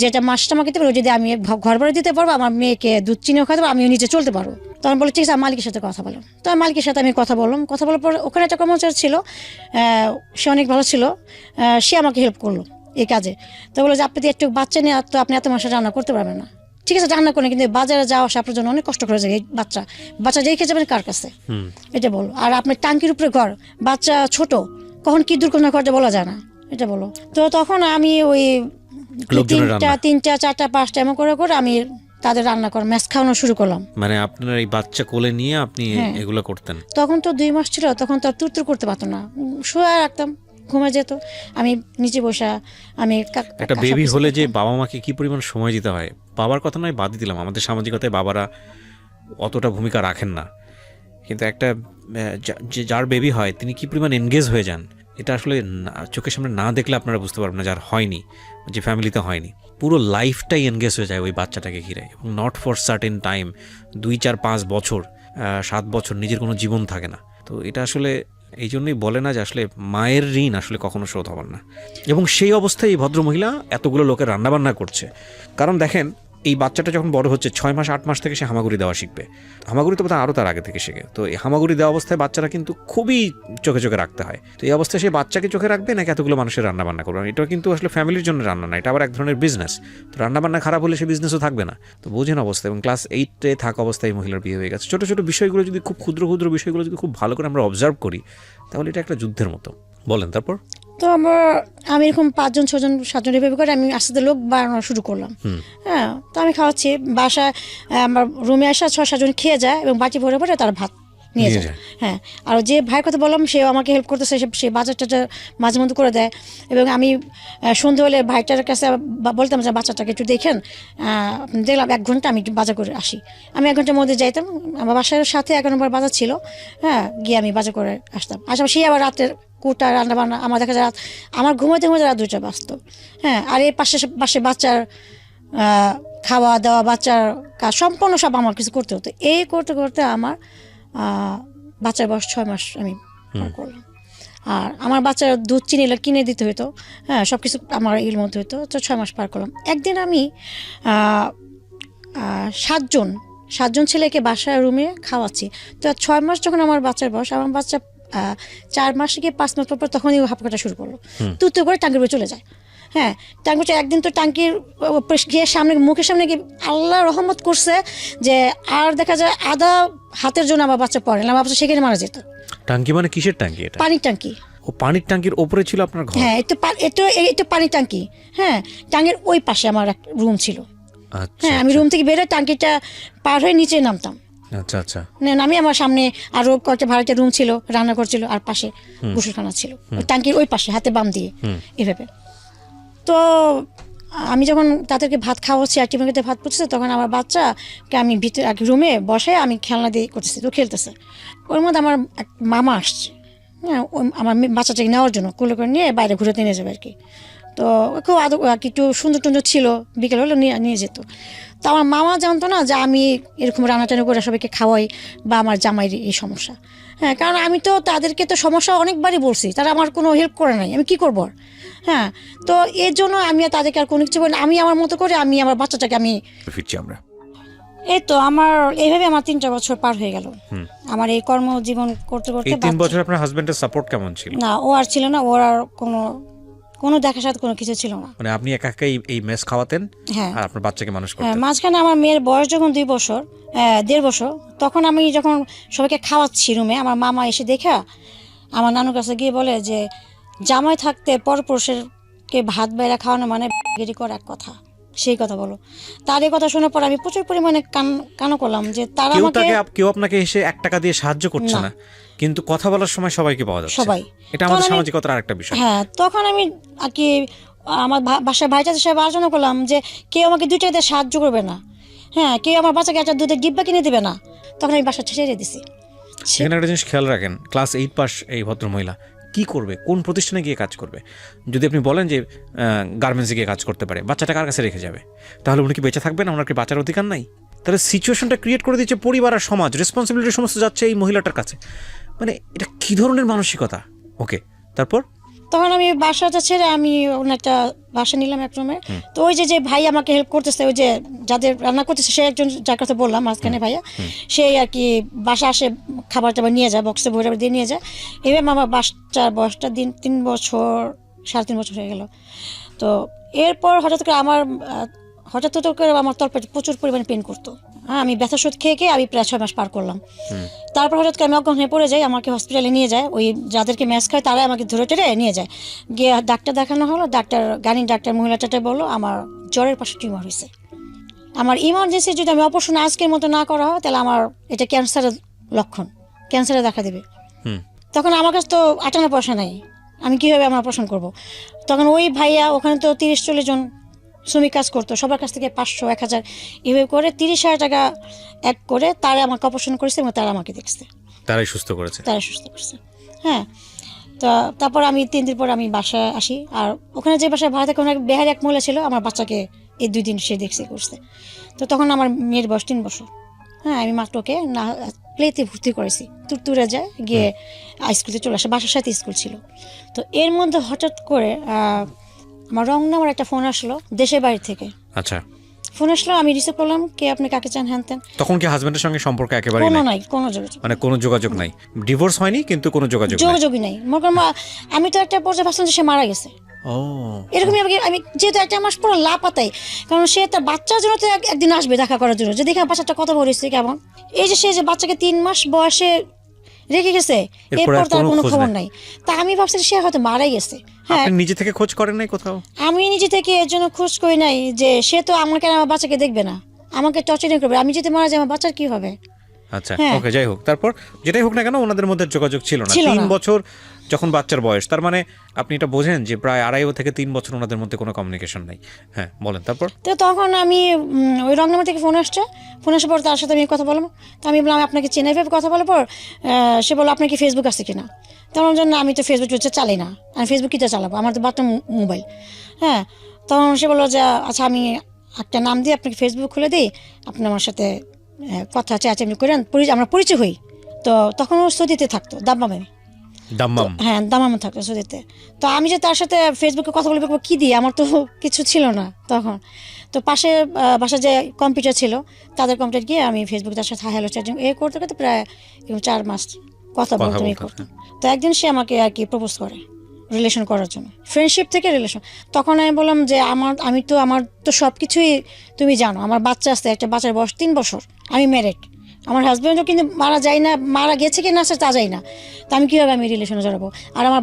যেটা মাসটা আমাকে দিতে পারবো, যদি আমি ঘর ভাড়া দিতে পারবো, আমার মেয়েকে দুধ চিনিও খাওয়াতে পারবো, আমিও নিজে চলতে পারবো। তখন বলে ঠিক আছে, মালিকের সাথে কথা বলো। তো মালিকের সাথে আমি কথা বললাম। কথা বলার পর ওখানে একটা কর্মচারী ছিল, সে অনেক ভালো ছিল, সে আমাকে হেল্প করলো এই কাজে। তো বলে যে আপনি একটু বাচ্চা নিয়ে, তো আপনি এত মাসে রান্না করতে পারবেন না। ঠিক আছে, রান্না করেন, কিন্তু বাজারে যাওয়া আসা আপনার জন্য অনেক কষ্ট করে যায়। এই বাচ্চা রেখে যাবেন কার কাছে, এটা বলো। আর আপনার টাঙ্কির উপরে ঘর, বাচ্চা ছোট, কখন কি দুর্ঘটনা ঘটে বলা যায় না, এটা বলো। তো তখন আমি ওই 3টা 4টা 5টা এমন করে আমি তাদের রান্না করা ম্যাচ খাওয়ানো শুরু করলাম। মানে আপনার এই বাচ্চা কোলে নিয়ে আপনি এগুলো করতেন? তখন তো 2 মাস ছিল, তখন তো আর তুরতুর করতে পারতো না, শুয়ে রাখতাম, ঘুমে যেত, আমি নিচে বসা। আমি একটা বেবি হলে যে বাবা মাকে কি পরিমাণ সময় দিতে হয়, বাবার কথা নয় বাদই দিলাম, আমাদের সামাজিকতায় বাবারা অতটা ভূমিকা রাখেন না, কিন্তু একটা যার বেবি হয় তিনি কি পরিমাণ এনগেজ হয়ে যান, এটা আসলে চোখের সামনে না দেখলে আপনারা বুঝতে পারবেন না, যার হয়নি, যে ফ্যামিলিতে হয়নি, পুরো লাইফটাই এনগেজ হয়ে যায় ওই বাচ্চাটাকে ঘিরে, এবং নট ফর সার্টেন টাইম, 2, 4, 5 বছর, 7 বছর নিজের কোনো জীবন থাকে না। তো এটা আসলে এই জন্যই বলে না যে আসলে মায়ের ঋণ আসলে কখনো শোধ হবার না। এবং সেই অবস্থায় এই ভদ্রমহিলা এতগুলো লোকের রান্নাবান্না করছে, কারণ দেখেন এই বাচ্চাটা যখন বড় হচ্ছে 6 মাস 8 মাস থেকে সে হামাগুড়ি দেওয়া শিখবে, হামাগুড়ি তো বোধহয় আরও তার আগে থেকে শেখে, তো এই হামাগুড়ি দেওয়া অবস্থায় বাচ্চারা কিন্তু খুবই চোখে চোখে রাখতে হয়। তো এই অবস্থায় সে বাচ্চাকে চোখে রাখবে নাকি এতগুলো মানুষের রান্নাবান্না করবে? এটা কিন্তু আসলে ফ্যামিলির জন্য রান্না না, এটা আবার এক ধরনের বিজনেস। তো রান্নাবান্না খারাপ হলে সে বিজনেসও থাকবে না। তো বোঝেন অবস্থা। এবং ক্লাস 8-এ থাকা অবস্থায় মহিলার বিয়ে হয়ে গেছে। ছোটো ছোটো বিষয়গুলো যদি খুব ক্ষুদ্র ক্ষুদ্র বিষয়গুলো যদি খুব ভালো করে আমরা অবজার্ভ করি তাহলে এটা একটা যুদ্ধের মতো। বলেন তারপর। তো আমি এরকম 5 জন 6 জন 7 জন এভাবে করে আমি আস্তে আস্তে লোক বাড়ানো শুরু করলাম। হ্যাঁ, তো আমি খাওয়াচ্ছি, বাসায় আমার রুমে আসা 6-7 জন খেয়ে যায় এবং বাটি ভরে ভরে তারা ভাত নিয়ে যায়। হ্যাঁ, আর যে ভাইয়ের কথা বললাম সেও আমাকে হেল্প করতেছে, সে বাজার টাজার মাঝে মধ্যে করে দেয়। এবং আমি সন্ধ্যে হলে ভাইটার কাছে বলতাম যে বাচ্চাটাকে একটু দেখেন, দেখলাম 1 ঘন্টা আমি একটু বাজার করে আসি। আমি 1 ঘন্টার মধ্যে যাইতাম, আমার বাসার সাথে 1 নম্বর বাজার ছিল। হ্যাঁ, গিয়ে আমি বাজার করে আসতাম। আসলে সেই আবার রাতের কুটা রান্না বান্না আমার দেখা যায় রাত, আমার ঘুমাতে ঘুমাতে রাত 2টা বাজতো। হ্যাঁ, আর এই পাশে বাচ্চার খাওয়া দাওয়া, বাচ্চার কাজ সম্পূর্ণ সব আমার কিছু করতে হতো। এই করতে করতে আমার বাচ্চার বয়স 6 মাস আমি পার করলাম। আর আমার বাচ্চার দুধ চিনি কিনে দিতে হতো। হ্যাঁ, সব কিছু আমার এর মধ্যে হতো। তো 6 মাস পার করলাম। একদিন আমি 7 জন ছেলেকে বাসায় রুমে খাওয়াচ্ছি। তো 6 মাস যখন আমার বাচ্চার বয়স, আমার বাচ্চা 4 মাস থেকে 5 মাস পর তখনই হাঁপ কাটা শুরু করলো, তুতে করে টাঙ্কির উপরে চলে যায়। হ্যাঁ, টাঙ্কিটা একদিন তো টাঙ্কির গিয়ে সামনে মুখের সামনে গিয়ে আল্লাহ রহমত করছে যে আর দেখা যায় আধা হাতের জন্য আমার বাচ্চা পড়ে না, আমার বাচ্চা সেখানে মারা যেত। টাঙ্কি মানে কিসের টাঙ্কি? এটা পানির টাঙ্কি। ও পানির টাঙ্কির ওপরে ছিল আপনার ঘর? হ্যাঁ, এটা পানির টাঙ্কি। হ্যাঁ, টাঙ্কির ওই পাশে আমার একটা রুম ছিল। হ্যাঁ, আমি রুম থেকে বেরো টাঙ্কিটা পার হয়ে নিচে নামতাম। আচ্ছা আচ্ছা। আমি আমার সামনে আরো কয়েকটা ভাড়াটা রুম ছিল, রান্নাঘর ছিল, আর পাশে গোসলখানা ছিল টাঙ্কির ওই পাশে, হাতে বাম দিয়ে এভাবে। তো আমি যখন তাদেরকে ভাত খাওয়াচ্ছি আর টিফিন ভাত পড়ছে, তখন আমার বাচ্চাকে আমি ভিতরে রুমে বসে আমি খেলনা দিয়ে করতেছি, তো খেলতেছে। ওর মধ্যে আমার এক মামা আসছে। হ্যাঁ, আমার বাচ্চাটাকে নেওয়ার জন্য কোলে করে নিয়ে বাইরে ঘুরেতে নিয়ে যাবে আর কি। তো খুব একটু সুন্দর টুন্দর ছিল, বিকেল হলে নিয়ে যেত। তো আমার মামা জানতো না যে আমি এরকম রান্না টান্না করে সবাইকে খাওয়াই বা আমার জামাইয়ের এই সমস্যা। হ্যাঁ, কারণ আমি তো তাদেরকে তো সমস্যা অনেকবারই বলছি, তারা আমার কোনো হেল্প করে নাই, আমি কী করবো আর। হ্যাঁ, তো এর জন্য আমি তাদেরকে আর কোনো কিছু বলি না, আমি আমার মতো করে আমি আমার বাচ্চাটাকে আমি ফিরছি আমরা। এই তো আমার এইভাবে আমার 3টা বছর পার হয়ে গেল। আমার এই কর্মজীবন করতে করতে। এই 3 বছর আপনার হাজবেন্ডের সাপোর্ট কেমন ছিল? না, ও আর ছিল না, ওর আর কোনো দেখা সাথে কোনো কিছু ছিল না। মানে আপনি একা একাই এই মেস খাওয়াতেন? হ্যাঁ, আর আপনার বাচ্চাকে মানুষ করতেন? মাঝখানে আমার মেয়ের বয়স যখন 2 বছর 1.5 বছর, তখন আমি যখন সবাইকে খাওয়াচ্ছি রুমে, আমার মামা এসে দেখা আমার নানুর কাছে গিয়ে বলে যে জামাই থাকতে পরপুরুষেরকে ভাত বাইরা খাওয়ানো মানে গেরি করা এক কথা, সেই কথা বলো। তার এই কথা শোনার পর আমি প্রচুর পরিমাণে কানো করলাম যে তারা কেউ আপনাকে এসে 1 টাকা দিয়ে সাহায্য করছে না, কিন্তু কথা বলার সময় সবাইকে পাওয়া যাচ্ছে। সবাই, এটা আমাদের সামাজিকতার আরেকটা বিষয়। হ্যাঁ, তখন আমি আর কি আমার বাসায় ভাইটাদের সাহেব আলোচনা করলাম যে কেউ আমাকে 2 টাকা দিয়ে সাহায্য করবে না। হ্যাঁ, কেউ আমার বাচ্চাকে একটা দুধের ডিব্বা কিনে দেবে না। তখন আমি বাসা ছেড়ে দিছি। সেখানে একটা জিনিস খেয়াল রাখেন, ক্লাস 8 পাস এই ভদ্রমহিলা কি করবে, কোন প্রতিষ্ঠানে গিয়ে কাজ করবে? যদি আপনি বলেন যে গার্মেন্টসে গিয়ে কাজ করতে পারে, বাচ্চাটা কার কাছে রেখে যাবে? তাহলে উনি কি বেঁচে থাকবেন? ওনার কি বাঁচার অধিকার নাই? তাহলে সিচুয়েশনটা ক্রিয়েট করে দিচ্ছে পরিবার আর সমাজ, রেসপন্সিবিলিটি সমস্ত যাচ্ছে এই মহিলাটার কাছে। মানে এটা কি ধরনের মানসিকতা? ওকে, তারপর তখন আমি বাসাটা ছেড়ে আমি অন্য একটা বাসা নিলাম এক রুমে। তো ওই যে ভাই আমাকে হেল্প করতেছে, ওই যে যাদের রান্না করতেছে, সে একজন যার কথা বললাম মাঝখানে ভাইয়া, সেই আর কি বাসা আসে খাবার টাবার নিয়ে যায়, বক্সে ভরে দিয়ে নিয়ে যায়। এবার আমার বাচ্চার বয়সটা 3 বছর 3.5 বছর হয়ে গেল। তো এরপর হঠাৎ করে আমার তলপেট প্রচুর পরিমাণে পেন করতো। হ্যাঁ, আমি ব্যথা ওষুধ খেয়ে আমি প্রায় 6 মাস পার করলাম। তারপর হঠাৎ করে আমি অজ্ঞান হয়ে পড়ে যাই, আমাকে হসপিটালে নিয়ে যায়, ওই যাদেরকে ম্যাচ খায় তারাই আমাকে ধরে টেরে নিয়ে যায়। গিয়ে ডাক্তার দেখানো হলো, ডাক্তার মহিলাটাতে বললো আমার জ্বরের পাশে টিউমার হয়েছে। আমার ইমার্জেন্সি যদি আমি অপারেশন আজকের মতো না করা হয় তাহলে আমার এটা ক্যান্সারের লক্ষণ, ক্যান্সারে দেখা দেবে। তখন আমার কাছে তো আটানা পয়সা নাই, আমি কীভাবে আমার অপারেশন করব। তখন ওই ভাইয়া ওখানে তো 30-40 জন শ্রমিক কাজ করতো, সবার কাছ থেকে 500-1000 এভাবে করে 30,000 টাকা এক করে তারা আমাকে অপারেশন করেছে এবং তারা আমাকে দেখছে, তারাই সুস্থ করেছে। হ্যাঁ। তো তারপর আমি 3 দিন পর আমি বাসায় আসি, আর ওখানে যে বাসায় ভাড়া থাকে ওখানে বেহারি এক মহিলা ছিল, আমার বাচ্চাকে এই 2 দিন সে দেখছে করছে। তো তখন আমার মেয়ের বয়স 3 বছর। হ্যাঁ, আমি মাত্র ওকে না প্লেতে ভর্তি করেছি, তুরতুরে যায় গিয়ে স্কুলে চলে আসে, বাসার সাথে স্কুল ছিল। তো এর মধ্যে হঠাৎ করে আমার আমার একটা ফোন আসলো দেশের বাড়ি থেকে। আচ্ছা, ফোন আসলো, আমি রিসিভ করলাম, কে আপনি, কাকে চান, হ্যান তেন। তখন কি হাজবেন্ডের সঙ্গে সম্পর্ক একেবারে নাই, কোনো যোগাযোগ, মানে কোনো যোগাযোগ নাই, ডিভোর্স হয়নি কিন্তু কোনো যোগাযোগই নাই। আমি তো একটা পর্যায়ে ভাবছিলাম যে সে মারা গেছে। এরকমই আমি যেহেতু 1 মাস পর লাপাতাই, কারণ সে তার বাচ্চার জন্য তো একদিন আসবে দেখা করার জন্য, যে দেখে বাচ্চাটা কত বড় হয়েছে কেমন। এই যে সে যে বাচ্চাকে 3 মাস বয়সে রেখে গেছে, এরপর তার কোনো খবর নাই। তা আমি ভাবছি সে হয়তো মারাই গেছে। হ্যাঁ, নিজে থেকে খোঁজ করেন নাই কোথাও? আমি নিজে থেকে এর জন্য খোঁজ করি নাই যে সে তো আমাকে আমার বাচ্চাকে দেখবে না, আমাকে টর্চারিং করবে, আমি যদি মারা যাই আমার বাচ্চার কি হবে। আচ্ছা, ওকে, যাই হোক, তারপর যেটাই হোক না কেন ওনাদের মধ্যে যোগাযোগ ছিল না 3 বছর যখন বাচ্চার বয়স, তার মানে আপনি এটা বোঝেন যে প্রায় 2.5 থেকে 3 বছর ওনাদের মধ্যে কোনো কমিউনিকেশন নাই। হ্যাঁ, বলেন তারপর। তো তখন আমি ওই রংনামা থেকে ফোন আসার পর তার সাথে আমি কথা বললাম। তো আমি বললাম আপনাকে চেনাই ভেবে কথা বলার পর সে বললো আপনার কি ফেসবুক আছে কিনা। তখন জন্য আমি তো ফেসবুক চালাই না, আমি ফেসবুক কিটা চালাবো, আমার তো বাচ্চা মোবাইল। হ্যাঁ, তখন সে বললো যে আচ্ছা আমি একটা নাম দিয়ে আপনাকে ফেসবুক খুলে দিই, আপনি আমার সাথে কথা চেঁচামেচি করেন, আমরা পরিচয় হই। তো তখন ও সৌদিতে থাকতো, দাম্মামে থাকতো সৌদিতে। তো আমি যে তার সাথে ফেসবুকে কথা বলবো কি দিয়ে, আমার তো কিছু ছিল না তখন। তো পাশে বাসা যে কম্পিউটার ছিল তাদের কম্পিউটার গিয়ে আমি ফেসবুকে তার সাথে হ্যালো চ্যাটিং করতে করতে প্রায় 4 মাস কথা বলতাম, করতাম। তো একদিন সে আমাকে আর কি প্রপোজ করে রিলেশন করার জন্য, ফ্রেন্ডশিপ থেকে রিলেশন। তখন আমি বললাম যে আমার তো সব কিছুই তুমি জানো, আমার বাচ্চা আছে, একটা বাচ্চার বয়স 3 বছর, আমি ম্যারিড, আমার হাজব্যান্ডও কিন্তু মারা গেছে কি না তা যাই না, তো আমি কীভাবে আমি রিলেশনে জড়াবো। আর আমার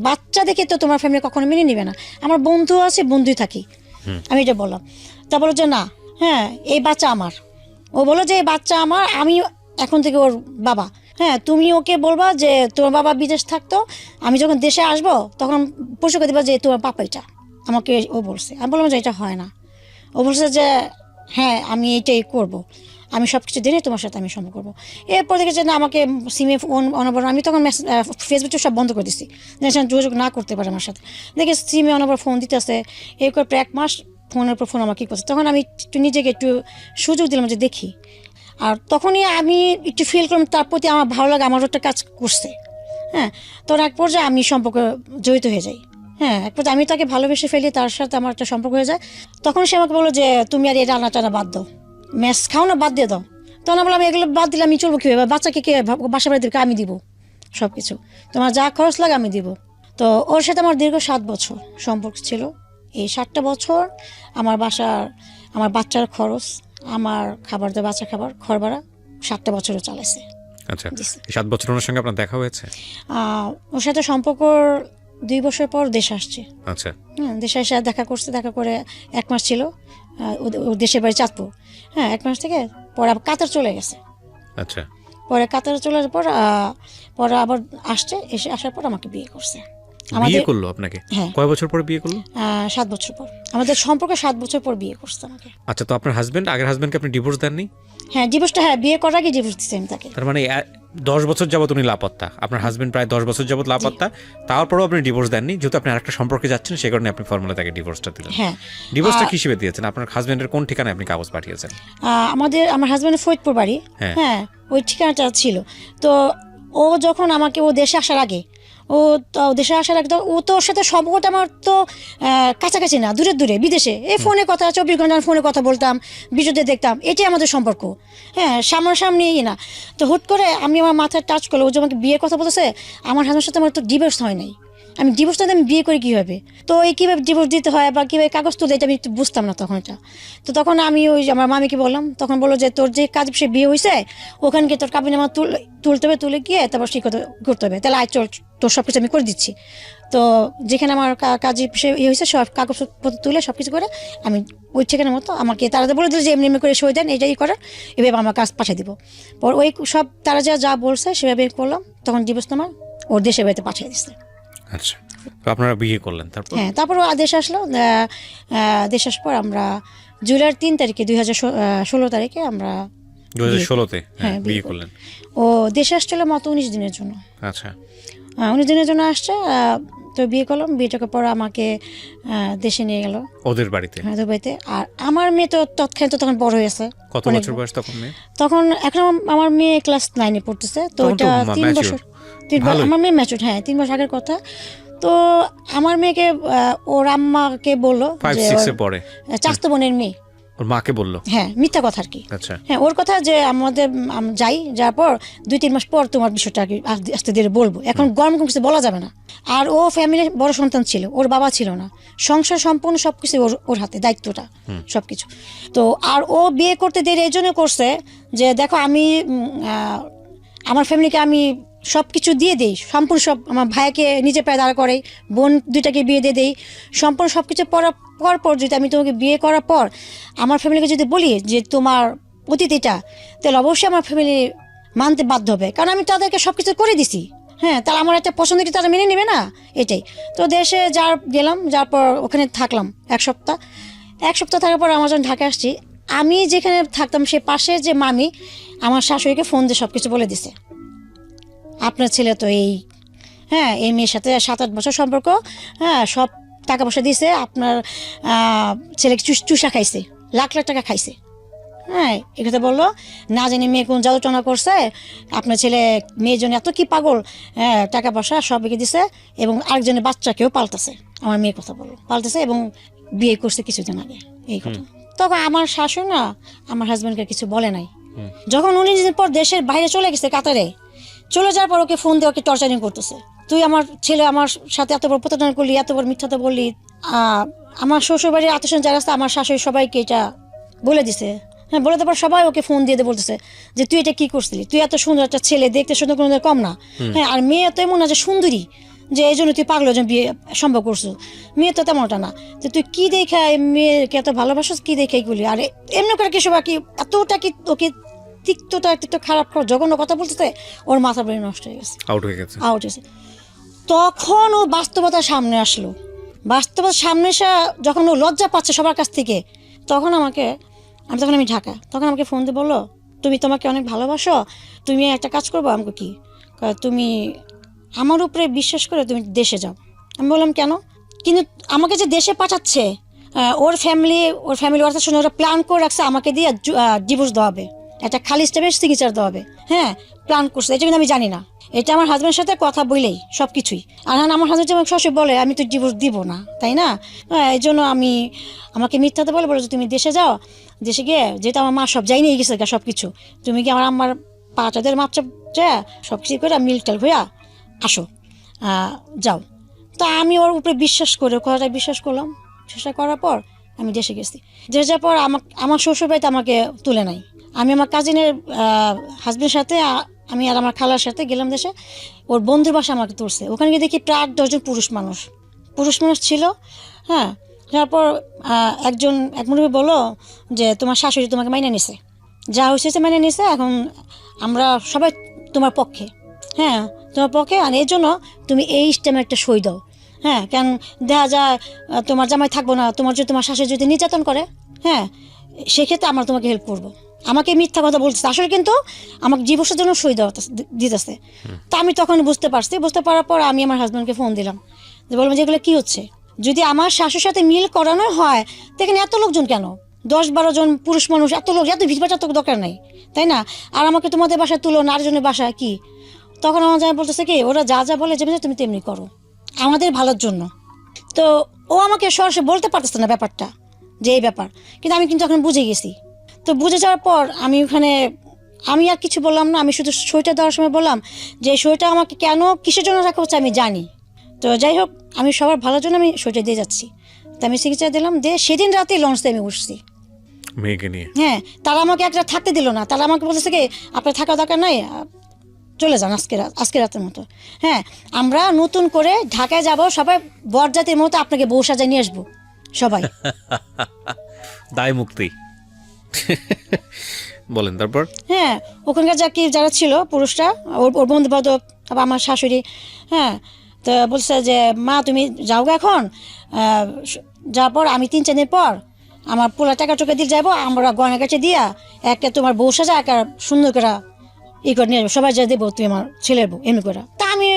বাচ্চা দেখে তো তোমার ফ্যামিলি কখনো মেনে নিবে না, আমার বন্ধু আছে, বন্ধুই থাকি, আমি এটা বললাম। তা বলো যে না, হ্যাঁ এই বাচ্চা আমার। ও বলো যে এই বাচ্চা আমার, আমি এখন থেকে ওর বাবা। হ্যাঁ, তুমি ওকে বলবা যে তোমার বাবা বিদেশ থাকতো, আমি যখন দেশে আসবো তখন পরিচয় করে দিবা যে তোমার পাপা এটা, আমাকে ও বলছে। আমি বললাম যে এটা হয় না। ও বলছে যে হ্যাঁ আমি এইটাই করব, আমি সব কিছু জেনে তোমার সাথে আমি সম্পর্ক করবো। এরপর দেখেছে না আমাকে সিমে ফোন অনবর, আমি তখন ফেসবুকে সব বন্ধ করে দিচ্ছি, যোগাযোগ না করতে পারে আমার সাথে। দেখে সিমে অনবর ফোন দিতেছে, এই করে প্রায় 1 মাস ফোনের পর ফোন আমাকে করছে। তখন আমি নিজেকে একটু সুযোগ দিলাম যে দেখি, আর তখনই আমি একটু ফিল করলাম তার প্রতি আমার ভালো লাগে, আমার একটা কাজ করছে। হ্যাঁ, তখন এক পর্যায়ে আমি সম্পর্কে জড়িত হয়ে যাই। হ্যাঁ, এক পর্যায়ে আমি তাকে ভালোবেসে ফেলি, তার সাথে আমার একটা সম্পর্ক হয়ে যায়। তখন সে আমাকে বললো যে তুমি আর এই রান্না টানা বাদ দাও, ম্যাচ খাও না, বাদ দিয়ে দাও। তখন বললাম এগুলো বাদ দিলে আমি চলবো কীভাবে, বাচ্চাকে কে বাসা বাড়িতে আমি দিব সব কিছু, তোমার যা খরচ লাগে আমি দিব। তো ওর সাথে আমার দীর্ঘ 7 বছর সম্পর্ক ছিল। এই 7টা বছর আমার বাচ্চার খরচ, আমার খাবার দেওয়া, বাচ্চা খাবার, ঘর ভাড়া 7টা বছরও চালাইছে। আচ্ছা, 7 বছর ওনার সঙ্গে আপনার দেখা হয়েছে? ওর সাথে সম্পর্ক 2 বছর পর দেশে আসছে। আচ্ছা, হ্যাঁ, দেশে এসে দেখা করছে, দেখা করে 1 মাস ছিল, ওর দেশের বাড়ি চাঁদপুর। হ্যাঁ, 1 মাস থেকে পরে আবার কাতার চলে গেছে। আচ্ছা, পরে কাতার চলে যাওয়ার পর আবার আসার পর আমাকে বিয়ে করছে। বিয়ে করলো আপনাকে? হ্যাঁ। কয় বছর পর বিয়ে করলো? 7 বছর পর, আমাদের সম্পর্ক 7 বছর পর বিয়ে করছে আমাকে। আচ্ছা, তো আপনার আগের হাজবেন্ডকে আপনি ডিভোর্স দেননি? হ্যাঁ, ডিভোর্সটা, হ্যাঁ বিয়ে করার আগে ডিভোর্স দিচ্ছি আমি তাকে। তার মানে 10 বছর যাবত উনি লাপাত্তা, আপনার হাজবেন্ড প্রায় 10 বছর যাবত লাপাত্তা, তারপরেও আপনি ডিভোর্স দেননি, যেহেতু আপনি আরেকটা সম্পর্কে যাচ্ছেন সেই কারণে আপনি ফর্মুলা তাকে ডিভোর্সটা দিলেন। হ্যাঁ, ডিভোর্সটা কি হিসেবে দিয়েছেন? আপনার হাজবেন্ডের কোন ঠিকানায় আপনি কাগজ পাঠিয়েছেন? আমার হাজবেন্ডের ফরিদপুর বাড়ি। হ্যাঁ, ওই ঠিকানাটা ছিল। তো ও যখন আমাকে দেশে আসার আগে ও তো ওর সাথে সম্পর্ক আমার তো কাছাকাছি না, দূরে দূরে বিদেশে, এই ফোনে কথা, 24 ঘন্টা ফোনে কথা বলতাম, ভিডিওতে দেখতাম, এটাই আমাদের সম্পর্ক। হ্যাঁ, সামনাসামনি না। তো হুট করে আমি আমার মাথায় টাচ করলো, ও যে আমাকে বিয়ের কথা বলতেছে, আমার হাজবেন্ডের সাথে আমার তো ডিভোর্স হয় নাই, আমি ডিভোর্স না, আমি বিয়ে করি কীভাবে, তো এই কীভাবে ডিভোর্স দিতে হয় বা কীভাবে কাগজ তুলে, এটা আমি একটু বুঝতাম না তখন এটা। তো তখন আমি আমার মামিকে বললাম, তখন বললো যে তোর যে কাজ সে বিয়ে হয়েছে ওখানকে তোর কাবিনামা তুলতে হবে, তুলে গিয়ে তারপর সে করতে হবে, তাহলে চল তোর সব কিছু আমি করে দিচ্ছি। তো যেখানে আমার কাজে ইয়ে হয়েছে সব কাগজপত্র তুলে সব কিছু করে আমি ওই ঠিকানার মতো আমাকে তারা বলে দিল যে এমনি এমনি করে সই দেন, এটাই করেন, এভাবে আমার কাজ পাঠিয়ে দিব। পর ওই সব তারা যা বলছে সেভাবে করলাম। তখন ডিভোর্সনামা ওর দেশের বাড়িতে পাঠিয়ে দিচ্ছে। আচ্ছা, তো আপনারা বিয়ে করলেন তারপর? হ্যাঁ, তারপর ও দেশ আসলো। দেশ আসার পর আমরা জুলাইয়ের 3 তারিখে 2016 তারিখে আমরা 2016-তে হ্যাঁ, বিয়ে করলেন। ও দেশে আসছিল মাত্র 19 দিনের জন্য। আচ্ছা, 19 দিনের জন্য আসছে। তো বিয়ে করলাম। বিয়েটাকে পর আমাকে দেশে নিয়ে গেল ওদের বাড়িতে। হ্যাঁ, দুবাইতে। আর আমার মেয়ে তো তৎক্ষণাৎ তখন বড় হয়েছে। কত বছর বয়স তখন মেয়ে? তখন এখন আমার মেয়ে ক্লাস 9-এ পড়তেছে। তো তখন তো এটা 3 mature। বছর আমার মেয়ে ম্যাচুর। হ্যাঁ, 3 বছর আগের কথা। তো আমার মেয়েকে ওর আম্মাকে বললো 5-6-এ পড়ে, চাচাতো বোনের মেয়ে, ওর মাকে বললো। হ্যাঁ, মিথ্যা কথা আর কি। আচ্ছা, হ্যাঁ, ওর কথা যে আমাদের যাওয়ার পর 2-3 মাস পর তোমার বিষয়টা আর কি আস্তে ধীরে বলবো, এখন গরম কিছু বলা যাবে না। আর ও ফ্যামিলির বড় সন্তান ছিল, ওর বাবা ছিল না, সংসার সম্পূর্ণ সবকিছু ওর হাতে, দায়িত্বটা সবকিছু। তো আর ও বিয়ে করতে দেরি এই জন্য করছে যে দেখো আমি আমার ফ্যামিলিকে আমি সব কিছু দিয়ে দিই, সম্পূর্ণ সব, আমার ভাইকে নিজে পায়ে দাঁড়া করে, বোন 2টাকে বিয়ে দিয়ে দিই, সম্পূর্ণ সব কিছু পর যদি আমি তোমাকে বিয়ে করার পর আমার ফ্যামিলিকে যদি বলি যে তোমার অতিথিটা, তাহলে অবশ্যই আমার ফ্যামিলি মানতে বাধ্য হবে, কারণ আমি তাদেরকে সব কিছু করে দিছি। হ্যাঁ, তাহলে আমার একটা পছন্দ কি তারা মেনে নেবে না, এটাই। তো দেশে গেলাম, যার পর ওখানে থাকলাম 1 সপ্তাহ। 1 সপ্তাহ থাকার পর আমার যখন ঢাকা আসছি, আমি যেখানে থাকতাম সে পাশে যে মামি আমার শাশুড়িকে ফোন দিয়ে সব কিছু বলে দিছে, আপনার ছেলে তো এই, হ্যাঁ, এই মেয়ের সাথে 7-8 বছর সম্পর্ক, হ্যাঁ, সব টাকা পয়সা দিয়েছে, আপনার ছেলেকে চুষা খাইছে, লাখ লাখ টাকা খাইছে। হ্যাঁ, এ কথা বললো। না জানি মেয়ে কোন জাদুটনা করছে, আপনার ছেলে মেয়ের জন্য এত কি পাগল, হ্যাঁ, টাকা পয়সা সব এঁকে দিছে, এবং আরেকজনের বাচ্চাকেও পাল্টাছে, আমার মেয়ের কথা বললো, পাল্টাছে, এবং বিয়ে করছে কিছুদিন আগে, এই কথা। তখন আমার শাশুড়ি না আমার হাজব্যান্ডকে কিছু বলে নাই। যখন 19 দিন পর দেশের বাইরে চলে গেছে কাতারে, চলে যাওয়ার পর ওকে ফোন দিয়ে ওকে টর্চারিং করতেছে, তুই আমার ছেলে আমার সাথে এত বড় প্রতারণা করলি, এত বড় মিথ্যাতে বললি। আমার শ্বশুরবাড়ির আত্মীয় যারা আছে আমার শাশুড়ি সবাইকে এটা বলে দিছে। হ্যাঁ, বলে দেওয়ার সবাই ওকে ফোন দিয়ে বলতেছে যে তুই এটা কি করছিলি, তুই এত সুন্দর একটা ছেলে, দেখতে সুন্দর কোনো কম না, হ্যাঁ, আর মেয়ে তো এমন না যে সুন্দরী যে এই জন্য তুই পাগল বিয়ে সম্ভব করছো, মেয়ে তো তেমনটা না, যে তুই কি দেখা মেয়েকে এত ভালোবাসিস, কি দেখে এইগুলি, আর এমনি করে কি সবাই কি এতটা কি ওকে তিক্তটা একটু খারাপ জঘন্য কথা বলতেছে, ওর মাথা বেড়ে নষ্ট হয়ে গেছে, আউট হয়ে গেছে। তখন ও বাস্তবতার সামনে আসলো। বাস্তবতার সামনে এসে যখন ও লজ্জা পাচ্ছে সবার কাছ থেকে, তখন আমি ঢাকা, তখন আমাকে ফোন দিয়ে বললো, তুমি তোমাকে অনেক ভালোবাসো, তুমি একটা কাজ করবো। আমাকে কি, তুমি আমার উপরে বিশ্বাস করে তুমি দেশে যাও। আমি বললাম কেন? কিন্তু আমাকে যে দেশে পাঠাচ্ছে, ওর ফ্যামিলি অর্থাৎ শুনে ওরা প্ল্যান করে রাখছে আমাকে দিয়ে ডিভোর্স দেওয়া হবে, একটা খালি স্টেপের সিগনেচার দেওয়া হবে। হ্যাঁ, প্ল্যান করছে, এটা কিন্তু আমি জানি না, এটা আমার হাজব্যান্ডের সাথে কথা বলেই সব কিছুই। আর হ্যাঁ, আমার হাজব্যান্ড যেমন সবসময় বলে আমি তো ডিভোর্স দিব না, তাই না? এই জন্য আমাকে মিথ্যাতে বলে যে তুমি দেশে যাও, দেশে গিয়ে, যেহেতু আমার মা সব যাই নিয়ে গেছে সব কিছু, তুমি কি আমার পাটাদের মাপচা সব কিছু করে মিল হইয়া আসো, যাও। তা আমি ওর উপরে বিশ্বাস করে কথাটা বিশ্বাস করলাম। বিশ্বাস করার পর আমি দেশে গেছি। দেশে যাওয়ার পর আমার শ্বশুরবাড়িতে আমাকে তুলে নাই। আমি আমার কাজিনের হাজবেন্ডের সাথে, আমি আর আমার খালার সাথে গেলাম দেশে, ওর বন্ধুর বাসা আমাকে তুলছে। ওখানে গিয়ে দেখি প্রায় 10 জন পুরুষ মানুষ ছিল। হ্যাঁ, তারপর এক মুরব্বি বললো যে তোমার শাশুড়ি তোমাকে মাইনে নিছে, যা হয়েছে মাইনে নিছে, এখন আমরা সবাই তোমার পক্ষে, হ্যাঁ, তোমার পক্ষে, আর এর জন্য তুমি এই স্টেমে একটা সই দাও। হ্যাঁ, কেন দেখা যায় তোমার জামাই থাকবো না, তোমার শাশুড়ি যদি নির্যাতন করে, হ্যাঁ, সেক্ষেত্রে আমরা তোমাকে হেল্প করবো। আমাকে মিথ্যা কথা বলতেছে, আসলে কিন্তু আমাকে ডিভোর্সের জন্য সই দিতেছে। তা আমি তখন বুঝতে পারার পর আমি আমার হাজব্যান্ডকে ফোন দিলাম, যে বললাম যে এগুলো কী হচ্ছে, যদি আমার শাশুর সাথে মিল করানো হয় দেখেন এত লোকজন কেন, 10-12 জন পুরুষ মানুষ, এত লোক, এত ভিড়ভাড় তো দরকার নেই, তাই না? আর আমাকে তোমাদের বাসায় তুলো না, আরেকজনের বাসায় কি? তখন আমার জামাই বলতেছে কি, ওরা যা বলে যাবে তুমি তেমনি করো, আমাদের ভালোর জন্য। তো ও আমাকে সরাসরি বলতে পারতেছে না ব্যাপারটা, যে এই ব্যাপার, কিন্তু আমি কিন্তু এখন বুঝে গেছি। তো বুঝে যাওয়ার পর আমি আর কিছু বললাম না, আমি শুধু সইটা দেওয়ার সময় বললাম যে সইটা আমাকে কেন কিসের জন্য রাখা হচ্ছে আমি জানি। তো যাই হোক, আমি সবার ভালোর জন্য আমি সইটা দিয়ে যাচ্ছি। তো আমি চিকিৎসা দিলাম, দিয়ে সেদিন রাতে লঞ্চে আমি উঠছি মেয়েকে নিয়ে। হ্যাঁ, তারা আমাকে একটা থাকতে দিল না, তারা আমাকে বলতেছে কি আপনার থাকা দরকার নাই, চলে যান আজকে রাতের মতো। হ্যাঁ, আমরা নতুন করে ঢাকায় যাব, সবাই বরযাত্রীর মতো আপনাকে বউ সাজায় নিয়ে আসবো সবাই। দায় মুক্তি। বলেন তারপর। হ্যাঁ, ওখানকার যারা ছিল পুরুষরা, ওর বন্ধু বান্ধব, আবার আমার শাশুড়ি, হ্যাঁ, তো বলছে যে মা তুমি যাও গা এখন, যাওয়ার পর আমি 3-4 দিন পর আমার পোলা টাকা টোকা দিয়ে যাবো, আমরা গয়না কাছে দিয়া একটা তোমার বউ সাজা একটা সুন্দর করে করে নিয়ে যাবো, সবাই যা দেবো তুমি আমার ছেলের বউ, এমনি করে। তা আমি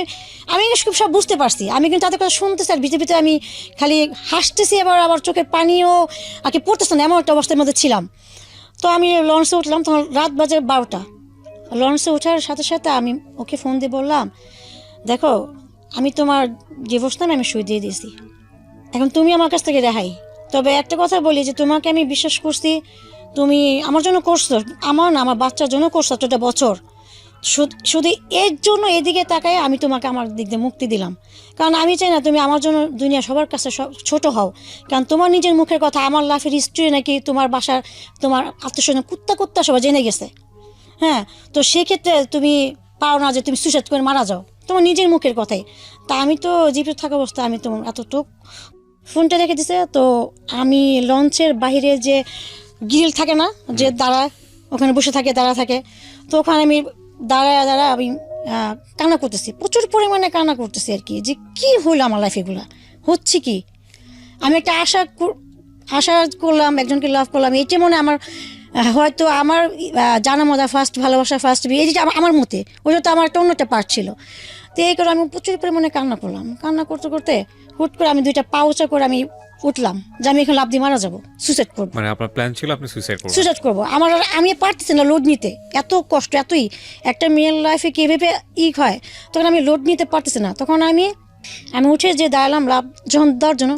সব বুঝতে পারছি, আমি কিন্তু তাদের কথা শুনতেছি আর ভিতরে আমি খালি হাসতেছি, আবার চোখের পানিও আর কি পড়তেছে না, এমন একটা অবস্থার মধ্যে ছিলাম। তো আমি লঞ্চে উঠলাম, তখন রাত বাজে 12টা। লঞ্চে ওঠার সাথে সাথে আমি ওকে ফোন দিয়ে বললাম, দেখো আমি তোমার ডিভোর্স নামে আমি সই দিয়ে দিয়েছি, এখন তুমি আমার কাছ থেকে রেহাই। তবে একটা কথা বলি যে তোমাকে আমি বিশ্বাস করছি, তুমি আমার জন্য করছো, আমার বাচ্চার জন্য করছো এতটা বছর, শুধু এর জন্য এদিকে তাকায় আমি তোমাকে আমার দিক দিয়ে মুক্তি দিলাম। কারণ আমি চাই না তুমি আমার জন্য দুনিয়া সবার কাছে ছোট হও, কারণ তোমার নিজের মুখের কথা আমার লাইফের হিস্ট্রি নাকি তোমার বাসার তোমার আত্মীয়স্বজন কুত্তা সবাই জেনে গেছে। হ্যাঁ, তো সেক্ষেত্রে তুমি পাও না যে তুমি সুইসাইড করে মারা যাও, তোমার নিজের মুখের কথাই। তা আমি তো জীবিত থাকা অবস্থায় আমি তোমার এতটুক ফোনটা রেখে দিছে। তো আমি লঞ্চের বাইরে যে গ্রিল থাকে না, যে ওখানে বসে থাকে, দাঁড়া থাকে, তো ওখানে আমি দাঁড়ায় আমি কান্না করতেছি, প্রচুর পরিমাণে কান্না করতেছি আর কি, যে কি হলো আমার লাইফ, এগুলা হচ্ছে কি। আমি একটা আশা করলাম, একজনকে লাভ করলাম, এটা মনে আমার হয়তো আমার জানা মজা ফার্স্ট ভালোবাসা ফার্স্ট বিয়ে, এই যে আমার মতে ওইটা তো আমার একটা অন্যটা পার্ট ছিল। তো এই করে আমি প্রচুর পরিমাণে কান্না করলাম, কান্না করতে করতে হুট করে আমি 2টা পাউচা করে আমি উঠলাম যে আমি এখন লাভ দিয়ে মারা যাবো, সুইসাইড করবো। মানে আপনার প্ল্যান ছিল আপনি সুইসাইড করবো। আমি পারতেছি না লোড নিতে, এত কষ্ট, এতই একটা মেয়ের লাইফে কি ভেবে হয়, তখন আমি লোড নিতে পারতেছি না। তখন আমি উঠে যে দাঁড়ালাম লাভ যখন দেওয়ার জন্য,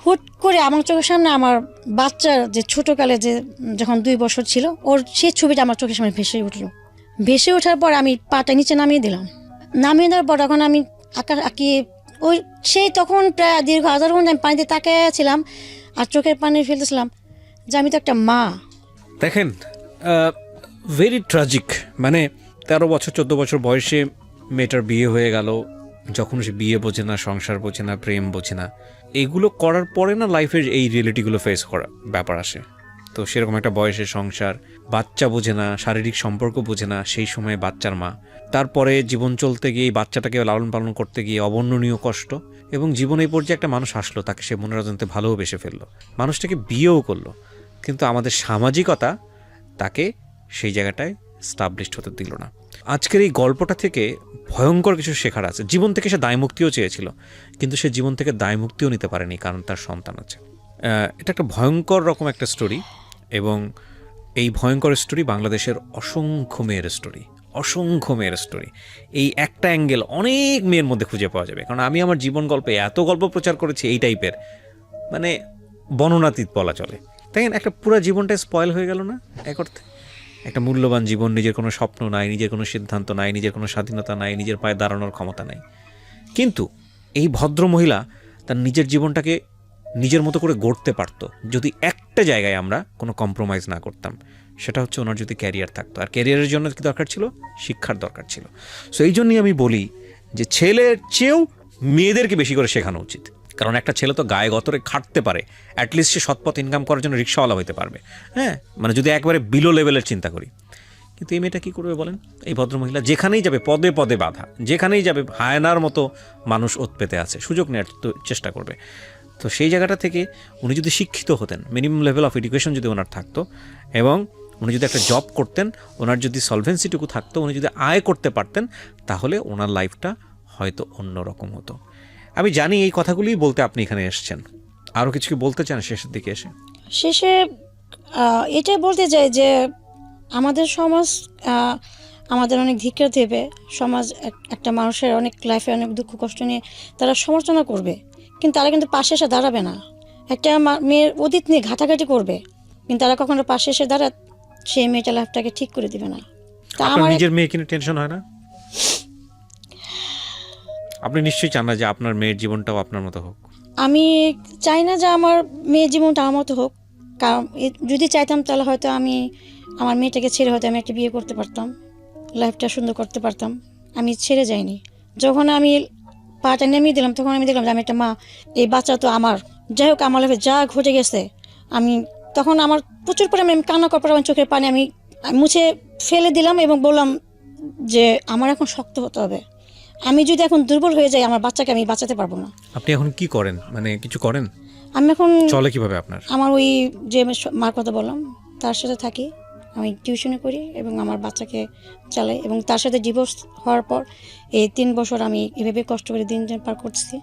হুট করে আমার চোখের সামনে আমার বাচ্চার যে ছোটোকালে যে যখন 2 বছর ছিল, ওর সেই ছবিটা আমার চোখের সামনে ভেসে উঠলো। ভেসে ওঠার পর আমি পাটা নিচে নামিয়ে দিলাম, নামিয়ে দেওয়ার পর তখন আমি ওই তখন প্রায় দীর্ঘ 1000 ঘন্টা আমি পানিতে তাকিয়েছিলাম আর চোখের পানি ফেলতেছিলাম যে আমি তো একটা মা। দেখেন, ভেরি ট্রাজিক। মানে 13 বছর 14 বছর বয়সে মেয়েটার বিয়ে হয়ে গেল, যখন সে বিয়ে বোঝে না, সংসার বোঝে না, প্রেম বোঝে না, এগুলো করার পরে না লাইফের এই রিয়েলিটিগুলো ফেস করা ব্যাপার আসে। তো সেরকম একটা বয়সে সংসার, বাচ্চা বোঝে না, শারীরিক সম্পর্ক বোঝে না, সেই সময় বাচ্চার মা, তারপরে জীবন চলতে গিয়ে এই বাচ্চাটাকে লালন পালন করতে গিয়ে অবর্ণনীয় কষ্ট, এবং জীবনে এই পর্যায়ে একটা মানুষ আসলো, তাকে সে মনের অজান্তে ভালোবেসে ফেললো, মানুষটাকে বিয়েও করলো, কিন্তু আমাদের সামাজিকতা তাকে সেই জায়গাটায় স্টাবলিশড হতে দিল না। আজকের এই গল্পটা থেকে ভয়ঙ্কর কিছু শেখার আছে। জীবন থেকে সে দায়মুক্তিও চেয়েছিল, কিন্তু সে জীবন থেকে দায়মুক্তিও নিতে পারেনি, কারণ তার সন্তান আছে। এটা একটা ভয়ঙ্কর রকম একটা স্টোরি, এবং এই ভয়ঙ্কর স্টোরি বাংলাদেশের অসংখ্য মেয়ের স্টোরি। এই একটা অ্যাঙ্গেল অনেক মেয়ের মধ্যে খুঁজে পাওয়া যাবে, কারণ আমি আমার জীবন গল্পে এত গল্প প্রচার করেছি এই টাইপের, মানে বর্ণনাতীত বলা চলে। তাই একটা পুরো জীবনটা স্পয়েল হয়ে গেল না এক অর্থে। একটা মূল্যবান জীবন, নিজের কোনো স্বপ্ন নাই, নিজের কোনো সিদ্ধান্ত নাই, নিজের কোনো স্বাধীনতা নাই, নিজের পায়ে দাঁড়ানোর ক্ষমতা নাই। কিন্তু এই ভদ্র মহিলা তার নিজের জীবনটাকে নিজের মতো করে গড়তে পারতো যদি একটা জায়গায় আমরা কোনো কম্প্রোমাইজ না করতাম, সেটা হচ্ছে ওনার যদি ক্যারিয়ার থাকতো। আর ক্যারিয়ারের জন্য কি দরকার ছিল? শিক্ষার দরকার ছিল। সো এই জন্যই আমি বলি যে ছেলের চেয়েও মেয়েদেরকে বেশি করে শেখানো উচিত, কারণ একটা ছেলে তো গায়ে গতরে খাটতে পারে, অ্যাটলিস্ট সে সৎপথ ইনকাম করার জন্য রিক্সাওয়ালা হতে পারবে। হ্যাঁ, মানে যদি একবারে বিলো লেভেলের চিন্তা করি। কিন্তু এই মেয়েটা কী করবে বলেন? এই ভদ্রমহিলা যেখানেই যাবে পদে পদে বাধা, যেখানেই যাবে হায়নার মতো মানুষ ওত পেতে আছে, সুযোগ নেওয়ার চেষ্টা করবে। তো সেই জায়গাটা থেকে উনি যদি শিক্ষিত হতেন, মিনিমাম লেভেল অফ এডুকেশন যদি ওনার থাকতো, এবং উনি যদি একটা জব করতেন, ওনার যদি সলভেন্সিটুকু থাকতো, উনি যদি আয় করতে পারতেন, তাহলে ওনার লাইফটা হয়তো অন্যরকম হতো। আমি জানি এই কথাগুলিই বলতে আপনি এখানে এসেছেন, আরও কিছু কি বলতে চান শেষের দিকে এসে? শেষে এটাই বলতে চাই যে আমাদের সমাজ আমাদের অনেক ধিক্কার দেবে। সমাজ একটা মানুষের অনেক লাইফে অনেক দুঃখ কষ্ট নিয়ে তারা সমালোচনা করবে, কিন্তু তারা কিন্তু পাশে এসে দাঁড়াবে না। একটা মেয়ের অতীত নিয়ে ঘাটাঘাটি করবে, কিন্তু তারা কখনো পাশে এসে দাঁড়ায় সেই মেয়েটা লাইফটাকে ঠিক করে দিবে না। তা আমার নিজের মেয়ে কিনে টেনশন হয় না? আপনি নিশ্চয়ই চান না যে আপনার মেয়ের জীবনটাও আপনার মতো হোক? আমি চাই না যে আমার মেয়ের জীবনটা আমার মতো হোক, কারণ যদি চাইতাম তাহলে হয়তো আমি আমার মেয়েটাকে ছেড়ে হয়তো আমি একটা বিয়ে করতে পারতাম, লাইফটা সুন্দর করতে পারতাম। আমি ছেড়ে যাইনি। যখন আমি পাটা নেমিয়ে দিলাম তখন আমি দেখলাম যে আমি একটা মা, এই বাচ্চা তো আমার। যাই হোক, আমার লাইফে যা ঘটে গেছে, আমি তখন আমার প্রচুর পরিমাণে আমি কান্না করার আমার চোখের পানি আমি মুছে ফেলে দিলাম এবং বললাম যে আমার এখন শক্ত হতে হবে। আমি যদি এখন দুর্বল হয়ে যাই, আমার বাচ্চাকে আমি বাঁচাতে পারবো না। আপনি এখন কি করেন, মানে কিছু করেন? আমি এখন চলে কিভাবে আপনার? আমার ওই যে মার কথা বললাম তার সাথে থাকি, আমি টিউশনি করি এবং আমার বাচ্চাকে চালাই। এবং তার সাথে ডিভোর্স হওয়ার পর এই 3 বছর আমি এভাবে কষ্ট করে দিন পার করছি।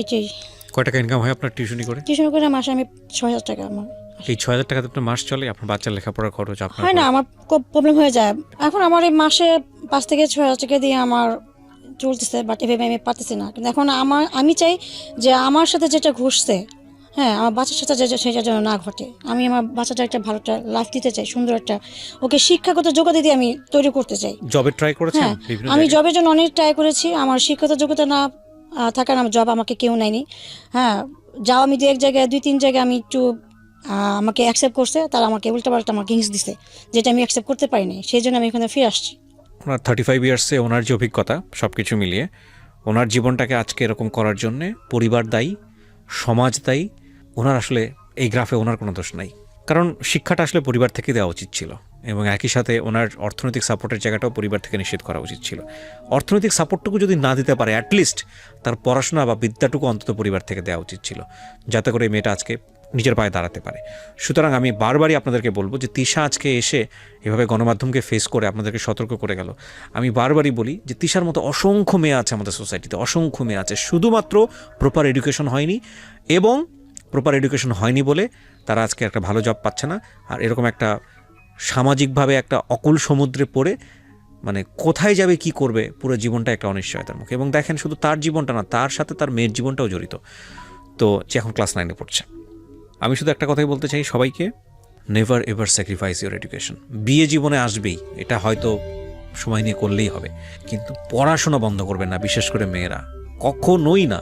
এটাই। কয় টাকা ইনকাম হয় আপনার টিউশনি করে? টিউশনি করে মাসে আমি 6,000 টাকা আমার। এই 6,000 টাকাতে আপনার মাস চলে? আপনার বাচ্চার লেখাপড়ার খরচ আপনার হয় না, আমার খুব প্রবলেম হয়ে যায়। এখন আমার এই মাসে 5 থেকে 6,000 টাকা দিয়ে আমার চলতেছে, বাট এভাবে আমি পারতেছি না। কিন্তু এখন আমি চাই যে আমার সাথে যেটা ঘটছে, হ্যাঁ, আমার বাচ্চার সাথে সেটা যেন না ঘটে। আমি আমার বাচ্চাটা একটা ভালো একটা লাইফ দিতে চাই, সুন্দর একটা ওকে শিক্ষাগত যোগ্যতা দিয়ে আমি তৈরি করতে চাই। জবে ট্রাই করেছেন? হ্যাঁ, আমি জবের জন্য অনেক ট্রাই করেছি। আমার শিক্ষাগত যোগ্যতা না থাকার আমার জব আমাকে কেউ নেয়নি। হ্যাঁ, যাও আমি 2-1 জায়গায় 2-3 জায়গায় আমি একটু আমাকে অ্যাকসেপ্ট করছে, তারা আমাকে উল্টাপাল্টা আমাকে হিংস দিছে, যেটা আমি অ্যাকসেপ্ট করতে পারিনি। সেই জন্য আমি এখানে ফিরে আসছি। ওনার 35 ইয়ার্সে ওনার যে অভিজ্ঞতা, সব কিছু মিলিয়ে ওনার জীবনটাকে আজকে এরকম করার জন্যে পরিবার দায়ী, সমাজ দায়ী। ওনার আসলে এই গ্রাফে ওনার কোনো দোষ নাই, কারণ শিক্ষাটা আসলে পরিবার থেকে দেওয়া উচিত ছিল এবং একই সাথে ওনার অর্থনৈতিক সাপোর্টের জায়গাটাও পরিবার থেকে নিষেধ করা উচিত ছিল। অর্থনৈতিক সাপোর্টটুকু যদি না দিতে পারে, অ্যাটলিস্ট তার পড়াশোনা বা বিদ্যাটুকু অন্তত পরিবার থেকে দেওয়া উচিত ছিল, যাতে করে মেয়েটা আজকে নিজের পায়ে দাঁড়াতে পারে। সুতরাং আমি বারবারই আপনাদেরকে বলবো যে তিশা আজকে এসে এভাবে গণমাধ্যমকে ফেস করে আপনাদেরকে সতর্ক করে গেল। আমি বারবারই বলি যে তিশার মতো অসংখ্য মেয়ে আছে আমাদের সোসাইটিতে, অসংখ্য মেয়ে আছে, শুধুমাত্র প্রপার এডুকেশন হয়নি, এবং প্রপার এডুকেশন হয়নি বলে তারা আজকে একটা ভালো জব পাচ্ছে না। আর এরকম একটা সামাজিকভাবে একটা অকুল সমুদ্রে পড়ে মানে কোথায় যাবে, কি করবে, পুরো জীবনটা একটা অনিশ্চয়তার মুখে। এবং দেখেন, শুধু তার জীবনটা না, তার সাথে তার মেয়ের জীবনটাও জড়িত। তো যে এখন ক্লাস 9-এ পড়ছে। আমি শুধু একটা কথাই বলতে চাই সবাইকে, never ever sacrifice your education. বিয়ে জীবনে আসবেই, এটা হয়তো সময় নিয়ে করলেই হবে, কিন্তু পড়াশোনা বন্ধ করবে না, বিশেষ করে মেয়েরা, কখনোই না।